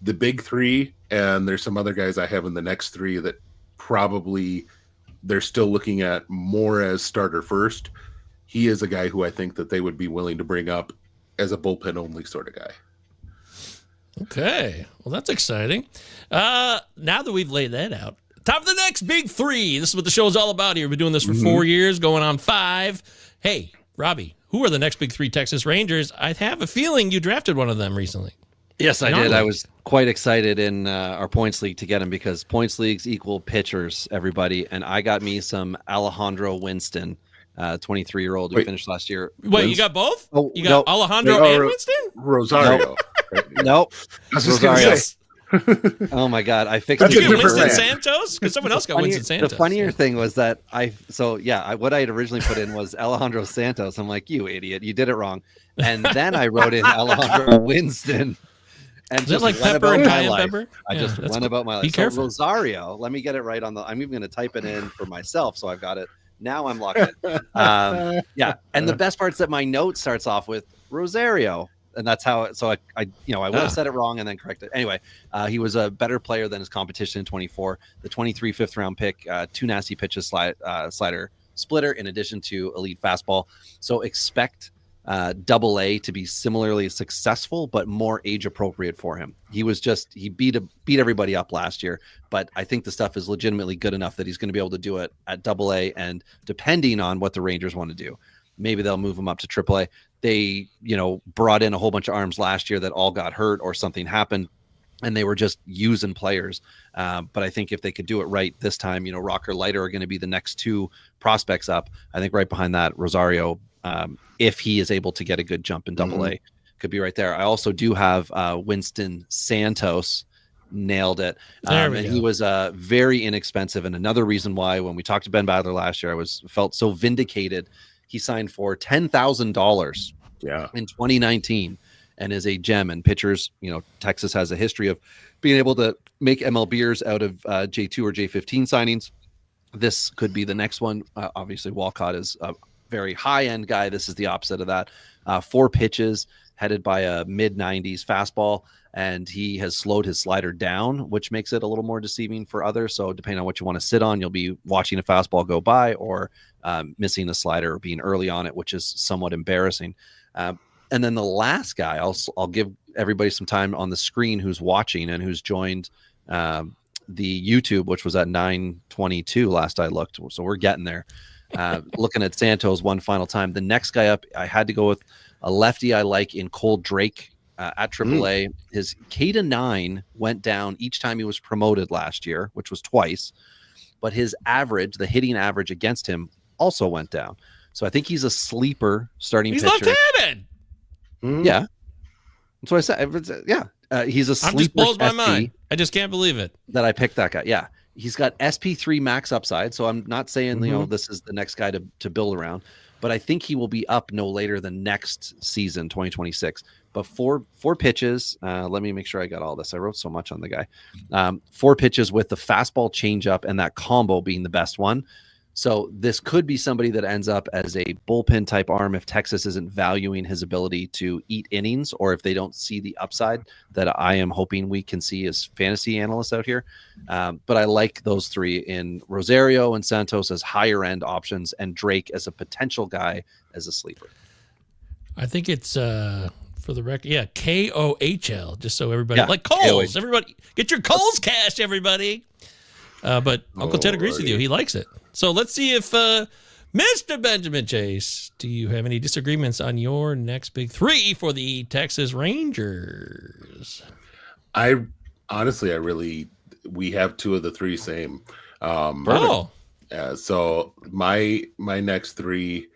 big 3. And there's some other guys I have in the next 3 that probably they're still looking at more as starter first. He is a guy who I think that they would be willing to bring up as a bullpen only sort of guy. Okay, well, that's exciting. Now that we've laid that out, time for the next big 3. This is what the show is all about here. We've been doing this for 4 years, going on 5. Hey, Robbie, who are the next big 3 Texas Rangers? I have a feeling you drafted one of them recently. Yes, I did. I was quite excited in our points league to get him because points leagues equal pitchers, everybody. And I got me some Alejandro Winston, 23-year-old who finished last year. Wait, you got both? Oh, you got Alejandro and Winston? Rosario. Nope. I was just going to say. Oh my God! I fixed. Did you get Winston Santos? Because someone else got Winston Santos. The funnier thing was that what I had originally put in was Alejandro Santos. I'm like, you idiot, you did it wrong. And then I wrote in Alejandro Winston. And is it like pepper and cayenne pepper? I just went about my life. Be careful. Rosario. Let me get it right on the. I'm even going to type it in for myself, so I've got it. Now I'm locked in. Yeah, and the best part is that my note starts off with Rosario. And that's how. So I would have said it wrong and then corrected. Anyway, he was a better player than his competition in 24. The 23 5th-round pick, 2 nasty pitches, slider, splitter, in addition to elite fastball. So expect AA to be similarly successful, but more age appropriate for him. He beat everybody up last year, but I think the stuff is legitimately good enough that he's going to be able to do it at AA. And depending on what the Rangers want to do, maybe they'll move him up to AAA. They, brought in a whole bunch of arms last year that all got hurt or something happened, and they were just using players. But I think if they could do it right this time, Rocker, Leiter are going to be the next 2 prospects up. I think right behind that, Rosario, if he is able to get a good jump in AA, could be right there. I also do have Winston Santos. Nailed it. And he was very inexpensive. And another reason why when we talked to Ben Badler last year, I felt so vindicated. He signed for $10,000 in 2019 and is a gem. And pitchers, Texas has a history of being able to make MLBers out of J2 or J15 signings. This could be the next one. Obviously, Walcott is a very high-end guy. This is the opposite of that. 4 pitches headed by a mid-90s fastball, and he has slowed his slider down, which makes it a little more deceiving for others. So depending on what you want to sit on, you'll be watching a fastball go by or missing the slider or being early on it, which is somewhat embarrassing. And then the last guy, I'll give everybody some time on the screen who's watching and who's joined the YouTube, which was at 9:22 last I looked. So we're getting there. Looking at Santos one final time. The next guy up, I had to go with a lefty I like in Cole Drake at AAA. His K to 9 went down each time he was promoted last year, which was twice. But his average, the hitting average against him, also went down. So I think he's a sleeper starting pitcher. He's left-handed. Yeah. That's what I said. Yeah. He's a sleeper. Just blows my mind. I just can't believe it. That I picked that guy. Yeah. He's got SP3 max upside. So I'm not saying, this is the next guy to build around. But I think he will be up no later than next season, 2026. But four pitches. Let me make sure I got all this. I wrote so much on the guy. 4 pitches with the fastball changeup and that combo being the best one. So this could be somebody that ends up as a bullpen type arm if Texas isn't valuing his ability to eat innings, or if they don't see the upside that I am hoping we can see as fantasy analysts out here. But I like those 3 in Rosario and Santos as higher end options, and Drake as a potential guy as a sleeper. I think it's for the record, KOHL, just so everybody like Coles. KOHL. Everybody get your Coles cash, everybody. But Uncle Ted agrees with you. He likes it. So let's see if Mr. Benjamin Chase, do you have any disagreements on your next big 3 for the Texas Rangers? We have 2 of the 3 same. So my next 3,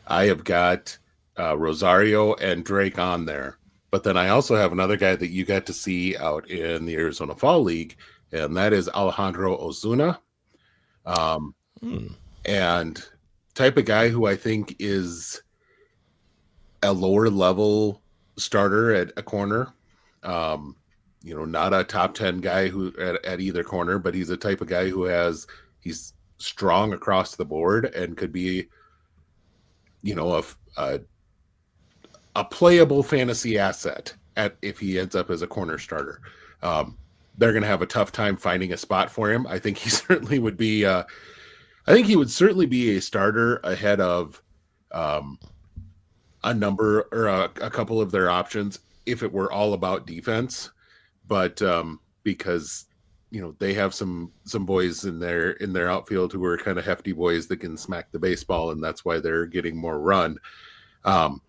I have got Rosario and Drake on there. But then I also have another guy that you got to see out in the Arizona Fall League, and that is Alejandro Ozuna. And type of guy who I think is a lower level starter at a corner. Not a top 10 guy who at either corner, but he's a type of guy who he's strong across the board and could be, a playable fantasy asset if he ends up as a corner starter. They're going to have a tough time finding a spot for him. I think he certainly would be. I think he would certainly be a starter ahead of a number or a couple of their options if it were all about defense. But because they have some boys in their outfield who are kind of hefty boys that can smack the baseball, and that's why they're getting more run. And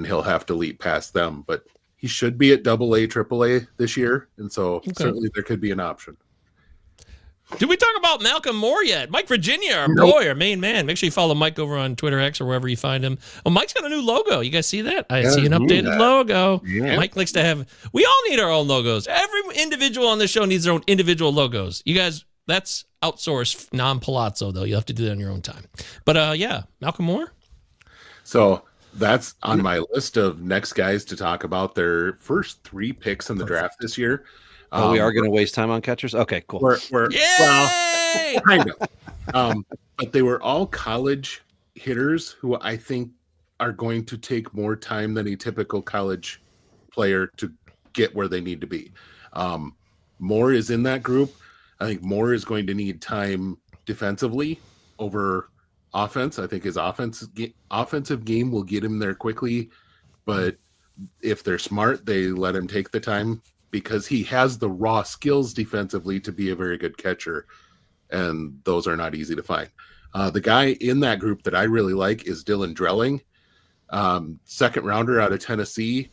he'll have to leap past them, but he should be at AA, AAA this year, and so certainly there could be an option. Did we talk about Malcolm Moore yet? Mike Virginia, our boy, our main man. Make sure you follow Mike over on Twitter X or wherever you find him. Oh, Mike's got a new logo. You guys see that? I see an updated logo. Yeah. Mike likes to have. We all need our own logos. Every individual on this show needs their own individual logos. You guys, that's outsourced, non-Pallazzo though. You have to do that on your own time. But Malcolm Moore. So that's on my list of next guys to talk about their first 3 picks in the draft this year. We are going to waste time on catchers? Okay, cool. Yay! Kind of. But they were all college hitters who I think are going to take more time than a typical college player to get where they need to be. Moore is in that group. I think Moore is going to need time defensively over offense. I think his offensive game will get him there quickly, but if they're smart, they let him take the time because he has the raw skills defensively to be a very good catcher, and those are not easy to find. The guy in that group that I really like is Dylan Drelling, second rounder out of Tennessee,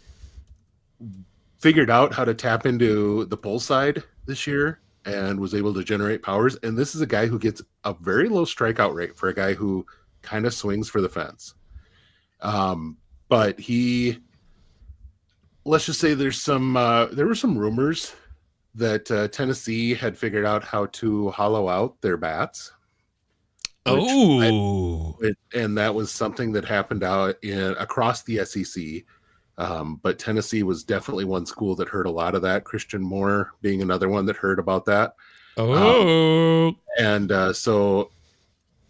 figured out how to tap into the pull side this year and was able to generate powers. And this is a guy who gets a very low strikeout rate for a guy who kind of swings for the fence. But let's just say there were some rumors that Tennessee had figured out how to hollow out their bats. And that was something that happened out across the SEC. But Tennessee was definitely one school that heard a lot of that. Christian Moore being another one that heard about that. So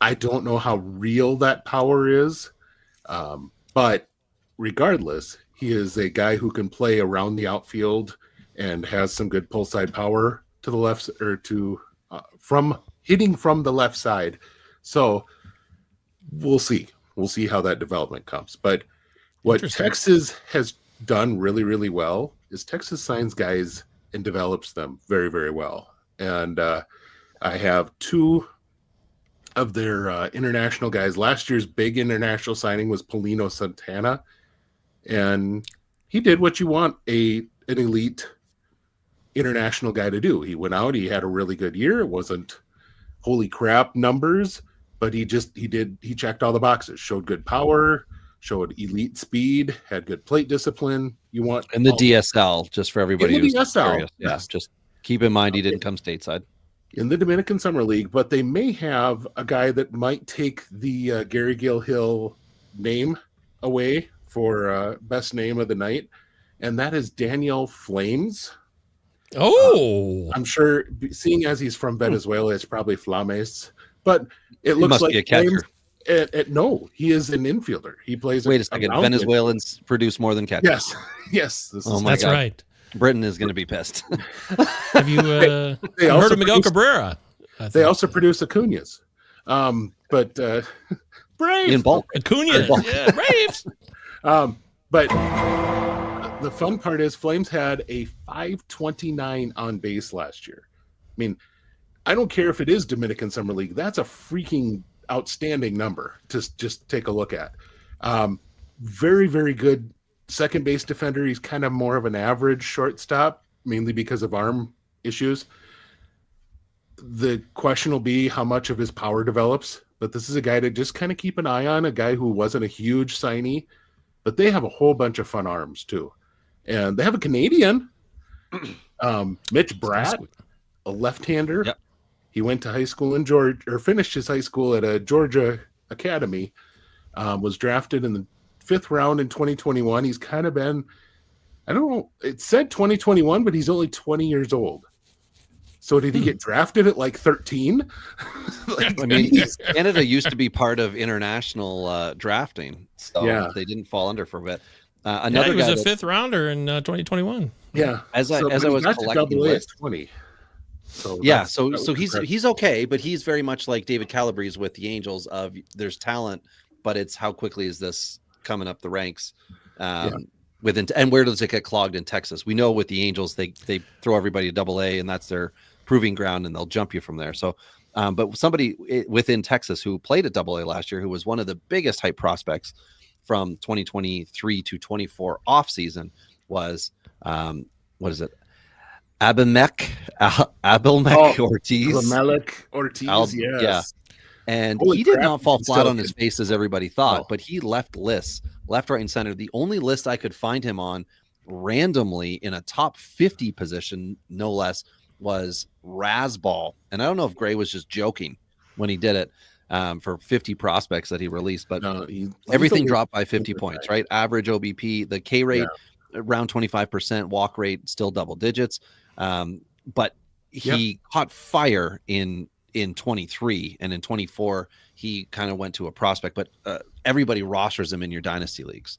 I don't know how real that power is. But regardless, he is a guy who can play around the outfield and has some good pull side power to the left or from hitting from the left side. So we'll see. We'll see how that development comes. But what Texas has done really, really well is Texas signs guys and develops them very, very well. And I have two of their international guys. Last year's big international signing was Paulino Santana, and he did what you want an elite international guy to do. He went out, he had a really good year. It wasn't holy crap numbers, but he checked all the boxes. Showed good power, showed elite speed, had good plate discipline. You want in the DSL, just for everybody who's curious. Yeah, yes. Just keep in mind he didn't come stateside. In the Dominican Summer League, but they may have a guy that might take the Gary Gill-Hill name away for best name of the night, and that is Daniel Flames. Oh, I'm sure, seeing as he's from Venezuela, it's probably Flames, but it looks like be a catcher. No, he is an infielder. He plays. Wait a second, Venezuelans produce more than catchers. Yes. That's right. Britain is going to be pissed. Have you heard of Miguel Cabrera? They also produce Acuñas, but Braves in bulk. Acuña, yeah, Braves. But the fun part is Flames had a 529 on base last year. I mean, I don't care if it is Dominican Summer League. That's a freaking outstanding number to just take a look at. Very, very good second base defender. He's kind of more of an average shortstop, mainly because of arm issues. The question will be how much of his power develops, but this is a guy to just kind of keep an eye on, a guy who wasn't a huge signee, but they have a whole bunch of fun arms too. And they have a Canadian, Mitch Bratt, a left-hander. Yep. He went to high school in Georgia, or finished his high school at a Georgia academy, was drafted in the 5th round in 2021. He's kind of been, I don't know, it said 2021, but he's only 20 years old. So did he get drafted at like 13? I mean, Canada used to be part of international drafting, so they didn't fall under for a bit. Another he was guy a 5th rounder in 2021. Yeah, as I was collecting lists, 20. So yeah, so he's okay, but he's very much like David Calabrese with the Angels. Of there's talent, but it's how quickly is this coming up the ranks? And where does it get clogged in Texas? We know with the Angels, they throw everybody to AA, and that's their proving ground, and they'll jump you from there. So, but somebody within Texas who played at AA last year, who was one of the biggest hype prospects from 2023 to 24 off season was what is it? Abimelec Ortiz. Abimelec Ortiz, yes. Yeah. And Holy he did crap, not fall he's flat still on his good. face as everybody thought, but he left lists, left, right, and center. The only list I could find him on randomly in a top 50 position, no less, was Rasball. And I don't know if Gray was just joking when he did it for 50 prospects that he released, but everything dropped by 50 points, right? Average OBP, the K rate around 25%, walk rate still double digits. But he caught fire in 23, and in 24 he kind of went to a prospect, but everybody rosters him in your dynasty leagues.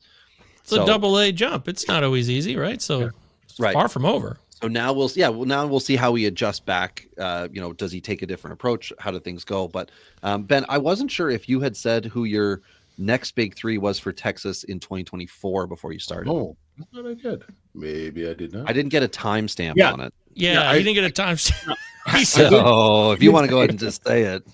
It's a AA jump. It's not always easy, right? So it's far from over. So now we'll see how he adjusts back. Does he take a different approach? How do things go? But Ben, I wasn't sure if you had said who your next big three was for Texas in 2024 before you started. Oh, I thought I did. Maybe I did not. I didn't get a timestamp on it. Yeah, I didn't get a timestamp. So if you want to go ahead and just say it.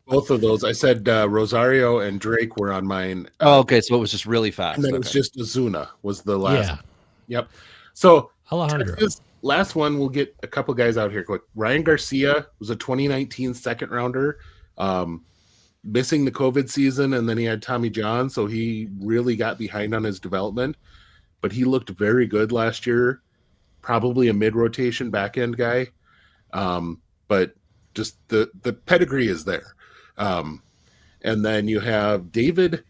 Both of those. I said Rosario and Drake were on mine. Okay, so it was just really fast. And then it was just Ozuna was the last. Yeah. Yep. So Alejandro. Texas, last one, we'll get a couple guys out here quick. Ryan Garcia was a 2019 second rounder, missing the COVID season, and then he had Tommy John, so he really got behind on his development. But he looked very good last year. Probably a mid-rotation back-end guy. But just the pedigree is there. And then you have David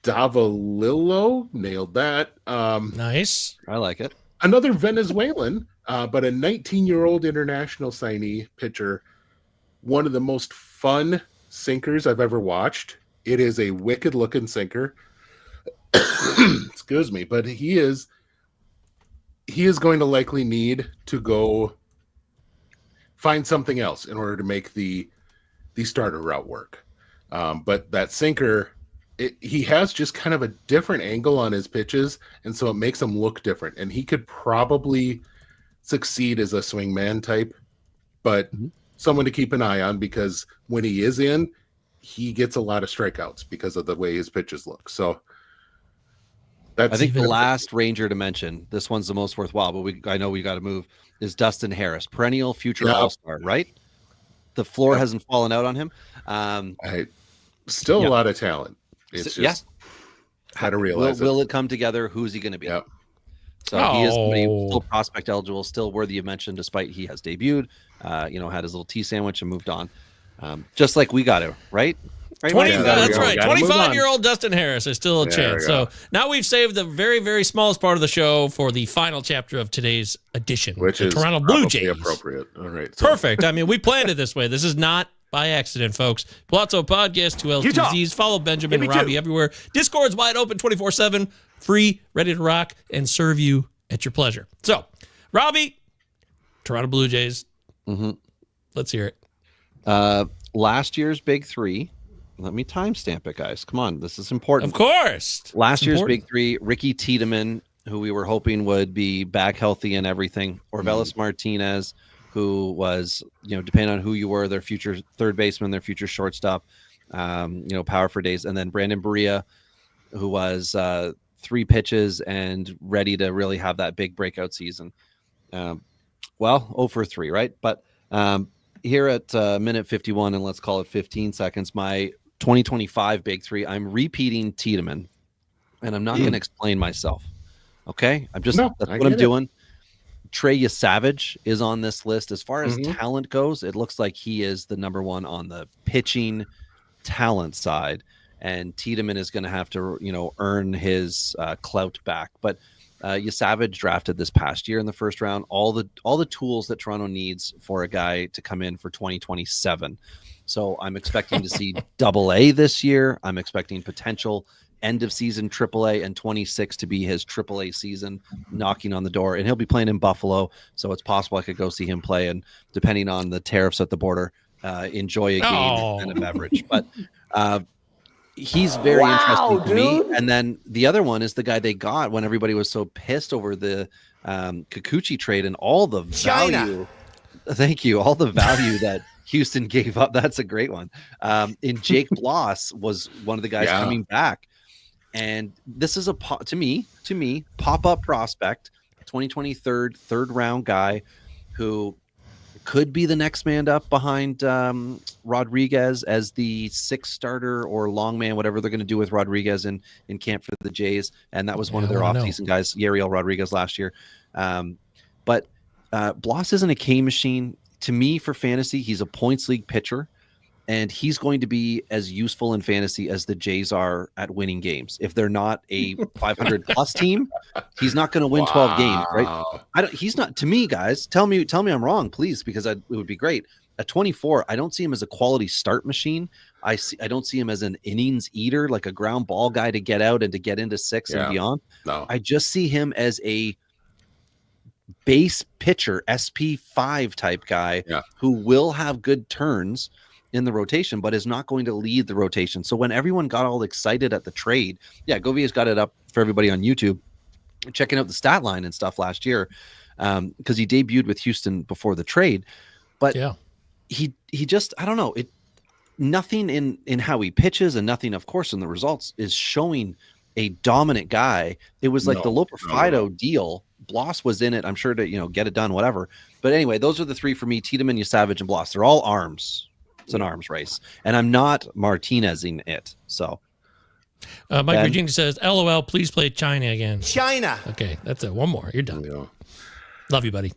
Davalillo, nailed that. Nice. I like it. Another Venezuelan, but a 19-year-old international signee pitcher. One of the most fun sinkers I've ever watched. It is a wicked-looking sinker. Excuse me, but he is going to likely need to go find something else in order to make the starter route work. But that sinker, he has just kind of a different angle on his pitches, and so it makes him look different. And he could probably succeed as a swingman type but someone to keep an eye on, because when he is in, he gets a lot of strikeouts because of the way his pitches look. So I think the last Ranger to mention, this one's the most worthwhile, but I know we got to move, is Dustin Harris, perennial future All-Star, right? The floor hasn't fallen out on him. Still a lot of talent. It's just how to realize will it come together? Who's he going to be? Yep. So he is somebody still prospect eligible, still worthy of mention, despite he has debuted, had his little tea sandwich and moved on. Just like we got to, right? That's right. 25-year-old Dustin Harris is still a chance. So now we've saved the very, very smallest part of the show for the final chapter of today's edition, which the is Toronto Blue Jays. Appropriate. All right. So. Perfect. I mean, we planned it this way. This is not by accident, folks. Pallazzo Podcast, 2 L's, 2 Z's. Follow Benjamin and Robbie everywhere. Discord's wide open 24/7, free, ready to rock, and serve you at your pleasure. So, Robbie, Toronto Blue Jays. Let's hear it. Last year's big three. Let me timestamp it, guys. Come on. This is important. Of course. Last year's big three, Ricky Tiedemann, who we were hoping would be back healthy and everything. Orvelis Martinez, who was, depending on who you were, their future third baseman, their future shortstop, power for days. And then Brandon Berea, who was 3 pitches and ready to really have that big breakout season. 0 for 3, right? But here at minute 51, and let's call it 15 seconds, my 2025 big three, I'm repeating Tiedemann, and I'm not going to explain myself. Okay? That's what I'm doing. Trey Yesavage is on this list. As far as talent goes, it looks like he is the number one on the pitching talent side, and Tiedemann is going to have to, earn his clout back. But Yesavage drafted this past year in the first round, all the tools that Toronto needs for a guy to come in for 2027. So I'm expecting to see AA this year. I'm expecting potential end of season AAA, and 26 to be his AAA season knocking on the door. And he'll be playing in Buffalo, so it's possible I could go see him play. And depending on the tariffs at the border, enjoy a game and a beverage. But he's very interesting to me. And then the other one is the guy they got when everybody was so pissed over the Kikuchi trade and all the value. Thank you. All the value that Houston gave up. That's a great one. And Jake Bloss was one of the guys coming back. And this is to me, pop-up prospect, 2023 third round guy who could be the next man up behind Rodriguez as the 6th starter or long man, whatever they're going to do with Rodriguez in camp for the Jays. And that was one of their off-season guys, Yariel Rodriguez last year. But Bloss isn't a K machine. To me, for fantasy, he's a points league pitcher, and he's going to be as useful in fantasy as the Jays are at winning games. If they're not a 500 plus team, he's not going to win 12 games, right? He's not, to me, guys. Tell me I'm wrong, please, because it would be great. At 24, I don't see him as a quality start machine. I don't see him as an innings eater, like a ground ball guy to get out and to get into 6 and beyond. No. I just see him as a base pitcher, SP5 type guy who will have good turns in the rotation, but is not going to lead the rotation. So when everyone got all excited at the trade, Govier's got it up for everybody on YouTube, checking out the stat line and stuff last year, because he debuted with Houston before the trade. But he just, I don't know, nothing in how he pitches and nothing, of course, in the results is showing a dominant guy. It was like the Loper Fido deal. Bloss was in it, I'm sure, to get it done, whatever. But anyway, those are the three for me: Tiedemann, Yesavage, and Bloss. They're all arms. It's an arms race, and I'm not Martinezing it. So, Mike Virginia says, "LOL, please play China again." China. Okay, that's it. One more. You're done. Yeah. Love you, buddy.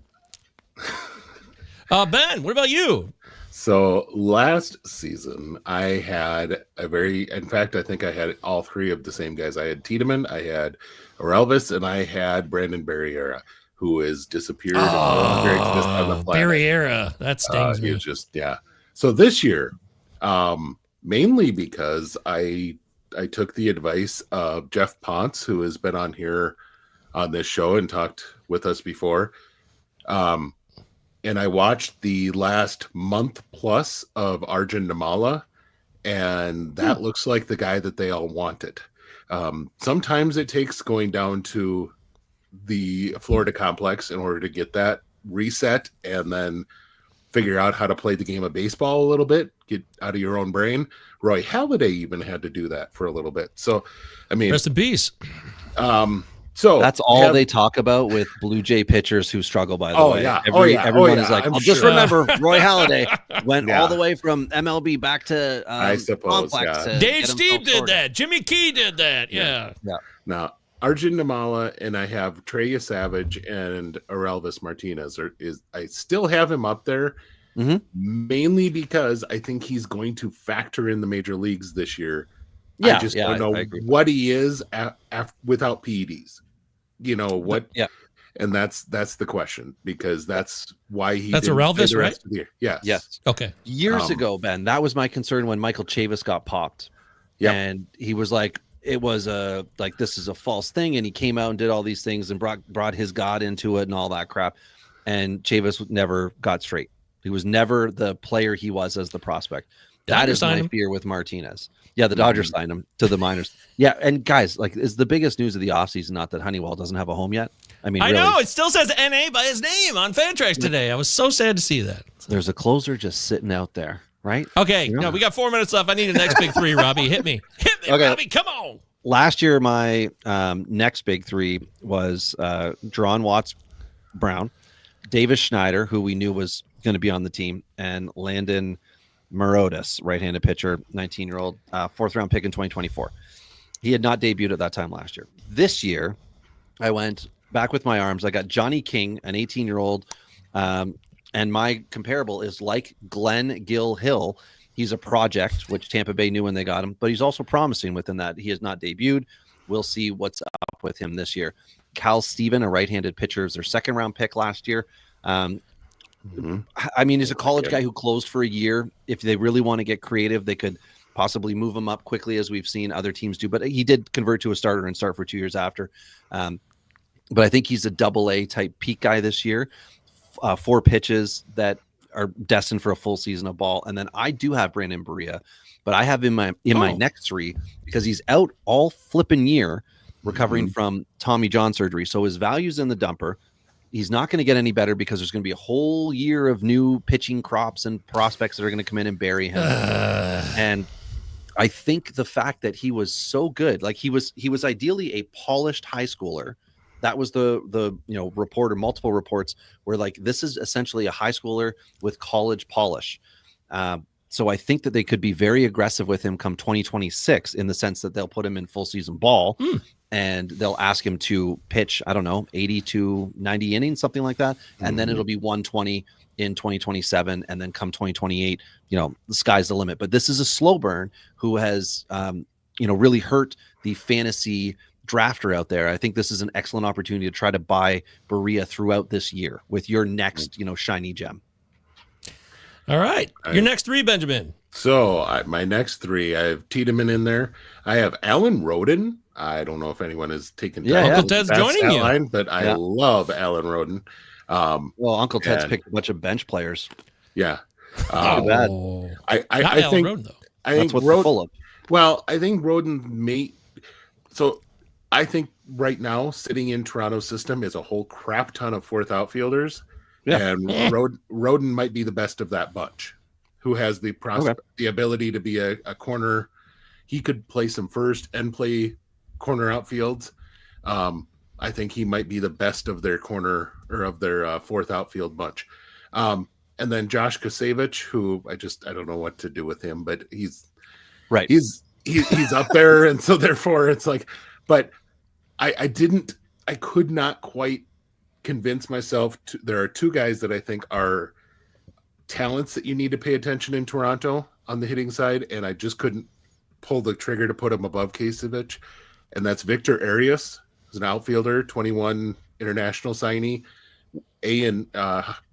Ben, what about you? So last season, I had in fact, I think I had all three of the same guys. I had Tiedemann, I had Orelvis, and I had Brandon Berea, who has disappeared. On the planet. Berea, that stings me. So this year, mainly because I took the advice of Jeff Ponce, who has been on here on this show and talked with us before. And I watched the last month plus of Arjun Namala, and that looks like the guy that they all wanted. Sometimes it takes going down to the Florida complex in order to get that reset, and then figure out how to play the game of baseball a little bit, get out of your own brain. Roy Halladay even had to do that for a little bit. So, I mean, rest in peace. So that's all they talk about with Blue Jay pitchers who struggle, by the way. Yeah. Everyone is like, just sure. remember, Roy Halladay went all the way from MLB back to I suppose, Complex. Dave Steve did that. Jimmy Key did that. Yeah. Now, Arjun Namala and I have Treya Savage and Aurelvis Martinez. I still have him up there, mainly because I think he's going to factor in the major leagues this year. I just don't know what he is without PEDs. You know what? Yeah, and that's the question, because that's why he. That's Aurelvis, right? Yes. Okay. Years ago, Ben, that was my concern when Michael Chavis got popped. Yeah, and he was like, it was this is a false thing, and he came out and did all these things and brought his God into it and all that crap, and Chavis never got straight. He was never the player he was as the prospect. That is my fear with Martinez. Yeah, the Dodgers signed him to the minors. Yeah, and guys, like, is the biggest news of the offseason not that Honeywell doesn't have a home yet? I mean, really, know it still says NA by his name on Fantrax today. I was so sad to see that. There's a closer just sitting out there, right? Okay, no, we got 4 minutes left. I need a next big three, Robbie. Hit me, okay. Robbie. Come on. Last year, my next big three was Jaron Watts Brown, Davis Schneider, who we knew was going to be on the team, and Landon Merodis, right-handed pitcher, 19-year-old, fourth-round pick in 2024. He had not debuted at that time last year. This year, I went back with my arms. I got Johnny King, an 18-year-old, and my comparable is like Glenn Gill Hill. He's a project, which Tampa Bay knew when they got him, but he's also promising within that. He has not debuted. We'll see what's up with him this year. Cal Steven, a right-handed pitcher, is their second-round pick last year. I mean, he's a college guy who closed for a year. If they really want to get creative, they could possibly move him up quickly, as we've seen other teams do. But he did convert to a starter and start for 2 years after. But I think he's a double-A type peak guy this year. 4 pitches that are destined for a full season of ball. And then I do have Brandon Berea, but I have him in my next three because he's out all flipping year recovering from Tommy John surgery. So his value's in the dumper. He's not going to get any better because there's going to be a whole year of new pitching crops and prospects that are going to come in and bury him. And I think the fact that he was so good, like he was ideally a polished high schooler. That was the report, or multiple reports where like this is essentially a high schooler with college polish. So I think that they could be very aggressive with him come 2026 in the sense that they'll put him in full season ball and they'll ask him to pitch, I don't know, 80 to 90 innings, something like that. And then it'll be 120 in 2027. And then come 2028, the sky's the limit. But this is a slow burn who has, really hurt the fantasy drafter out there. I think this is an excellent opportunity to try to buy Berea throughout this year with your next, shiny gem. All right. Your next three, Benjamin. So my next three, I have Tiedemann in there. I have Alan Roden. I don't know if anyone has taken time. Uncle Ted's joining you. But I love Alan Roden. Well, Uncle Ted's picked a bunch of bench players. Yeah. Bad. I think Roden, though. That's what they're full of. Well, I think Roden may. So I think right now, sitting in Toronto's system is a whole crap ton of fourth outfielders. Yeah. And Roden might be the best of that bunch, who has the the ability to be a corner. He could play some first and play corner outfields. I think he might be the best of their corner or of their fourth outfield bunch. And then Josh Kasevich, who I don't know what to do with him, but he's right. He's up there. And so therefore it's like, but I could not quite convince myself there are two guys that I think are talents that you need to pay attention in Toronto on the hitting side, and I just couldn't pull the trigger to put him above Kasevich, and that's Victor Arias, who's an outfielder, 21 international signee,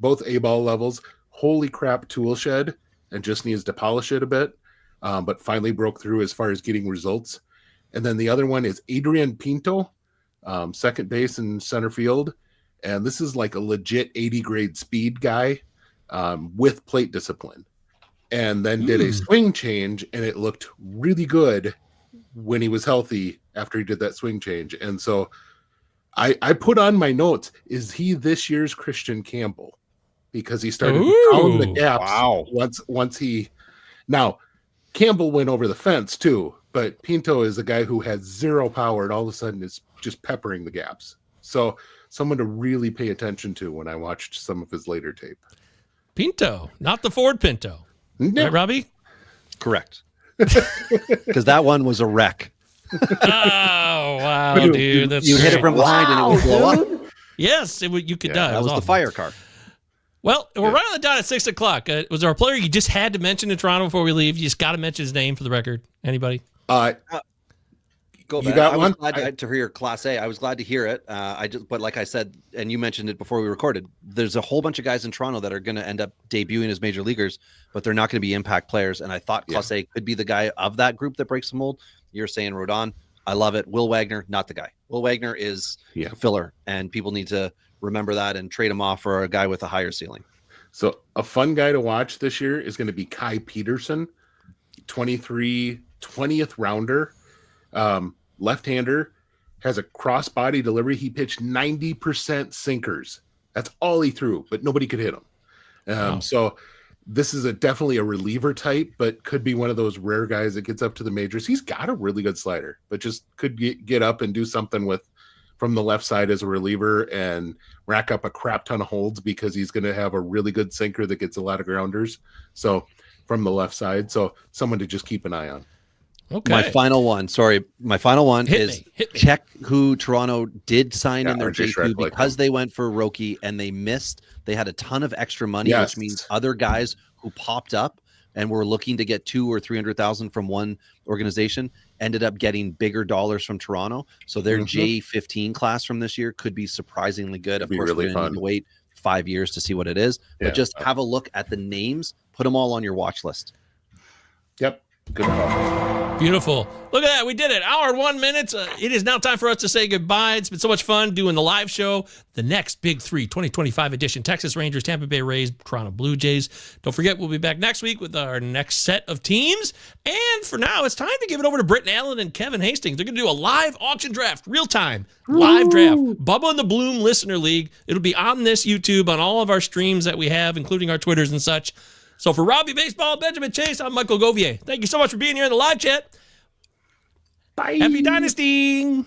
both A-ball levels. Holy crap, tool shed, and just needs to polish it a bit, but finally broke through as far as getting results. And then the other one is Adrian Pinto, second base and center field. And this is like a legit 80 grade speed guy with plate discipline, and then did a swing change, and it looked really good when he was healthy after he did that swing change. And so I put on my notes, is he this year's Christian Campbell? because he started to pound the gaps. Wow. Once he now Campbell went over the fence too, but Pinto is a guy who has zero power and all of a sudden is just peppering the gaps. So someone to really pay attention to when I watched some of his later tape. Pinto, not the Ford Pinto. No. Right, Robbie? Correct. Because that one was a wreck. Oh, wow, dude. You hit it from behind and it would blow up. Yes, you could die. That was the awful. fire car. Well, we're right on the dot at 6 o'clock. Was there a player you just had to mention in Toronto before we leave? You just got to mention his name for the record. Anybody? Go You back. got I one? was glad to hear Class A. I was glad to hear it. But like I said, and you mentioned it before we recorded, there's a whole bunch of guys in Toronto that are going to end up debuting as major leaguers, but they're not going to be impact players. And I thought Class A could be the guy of that group that breaks the mold. You're saying Rodon. I love it. Will Wagner, not the guy. Will Wagner is a filler, and people need to remember that and trade him off for a guy with a higher ceiling. So a fun guy to watch this year is going to be Kai Peterson, 20th rounder. Left-hander, has a cross-body delivery. He pitched 90% sinkers. That's all he threw, but nobody could hit him. So this is definitely a reliever type, but could be one of those rare guys that gets up to the majors. He's got a really good slider, but just could get up and do something from the left side as a reliever and rack up a crap ton of holds because he's going to have a really good sinker that gets a lot of grounders. So from the left side, so someone to just keep an eye on. Okay. My final one is check who Toronto did sign in their JQ because they went for Roki and they missed. They had a ton of extra money, which means other guys who popped up and were looking to get $200,000 or $300,000 from one organization ended up getting bigger dollars from Toronto. So their J15 class from this year could be surprisingly good. Of course, we're going to need to wait 5 years to see what it is, but just have a look at the names, put them all on your watch list. Yep. Good call. Beautiful. Look at that. We did it. Hour and 1 minute. It is now time for us to say goodbye. It's been so much fun doing the live show. The next Big Three 2025 edition: Texas Rangers, Tampa Bay Rays, Toronto Blue Jays. Don't forget, we'll be back next week with our next set of teams. And for now, it's time to give it over to Britton Allen and Kevin Hastings. They're going to do a live auction draft, real time, live draft. Bubba and the Bloom Listener League. It'll be on this YouTube, on all of our streams that we have, including our Twitters and such. So for Robbie Baseball, Benjamin Chase, I'm Michael Govier. Thank you so much for being here in the live chat. Bye. Happy Dynasty.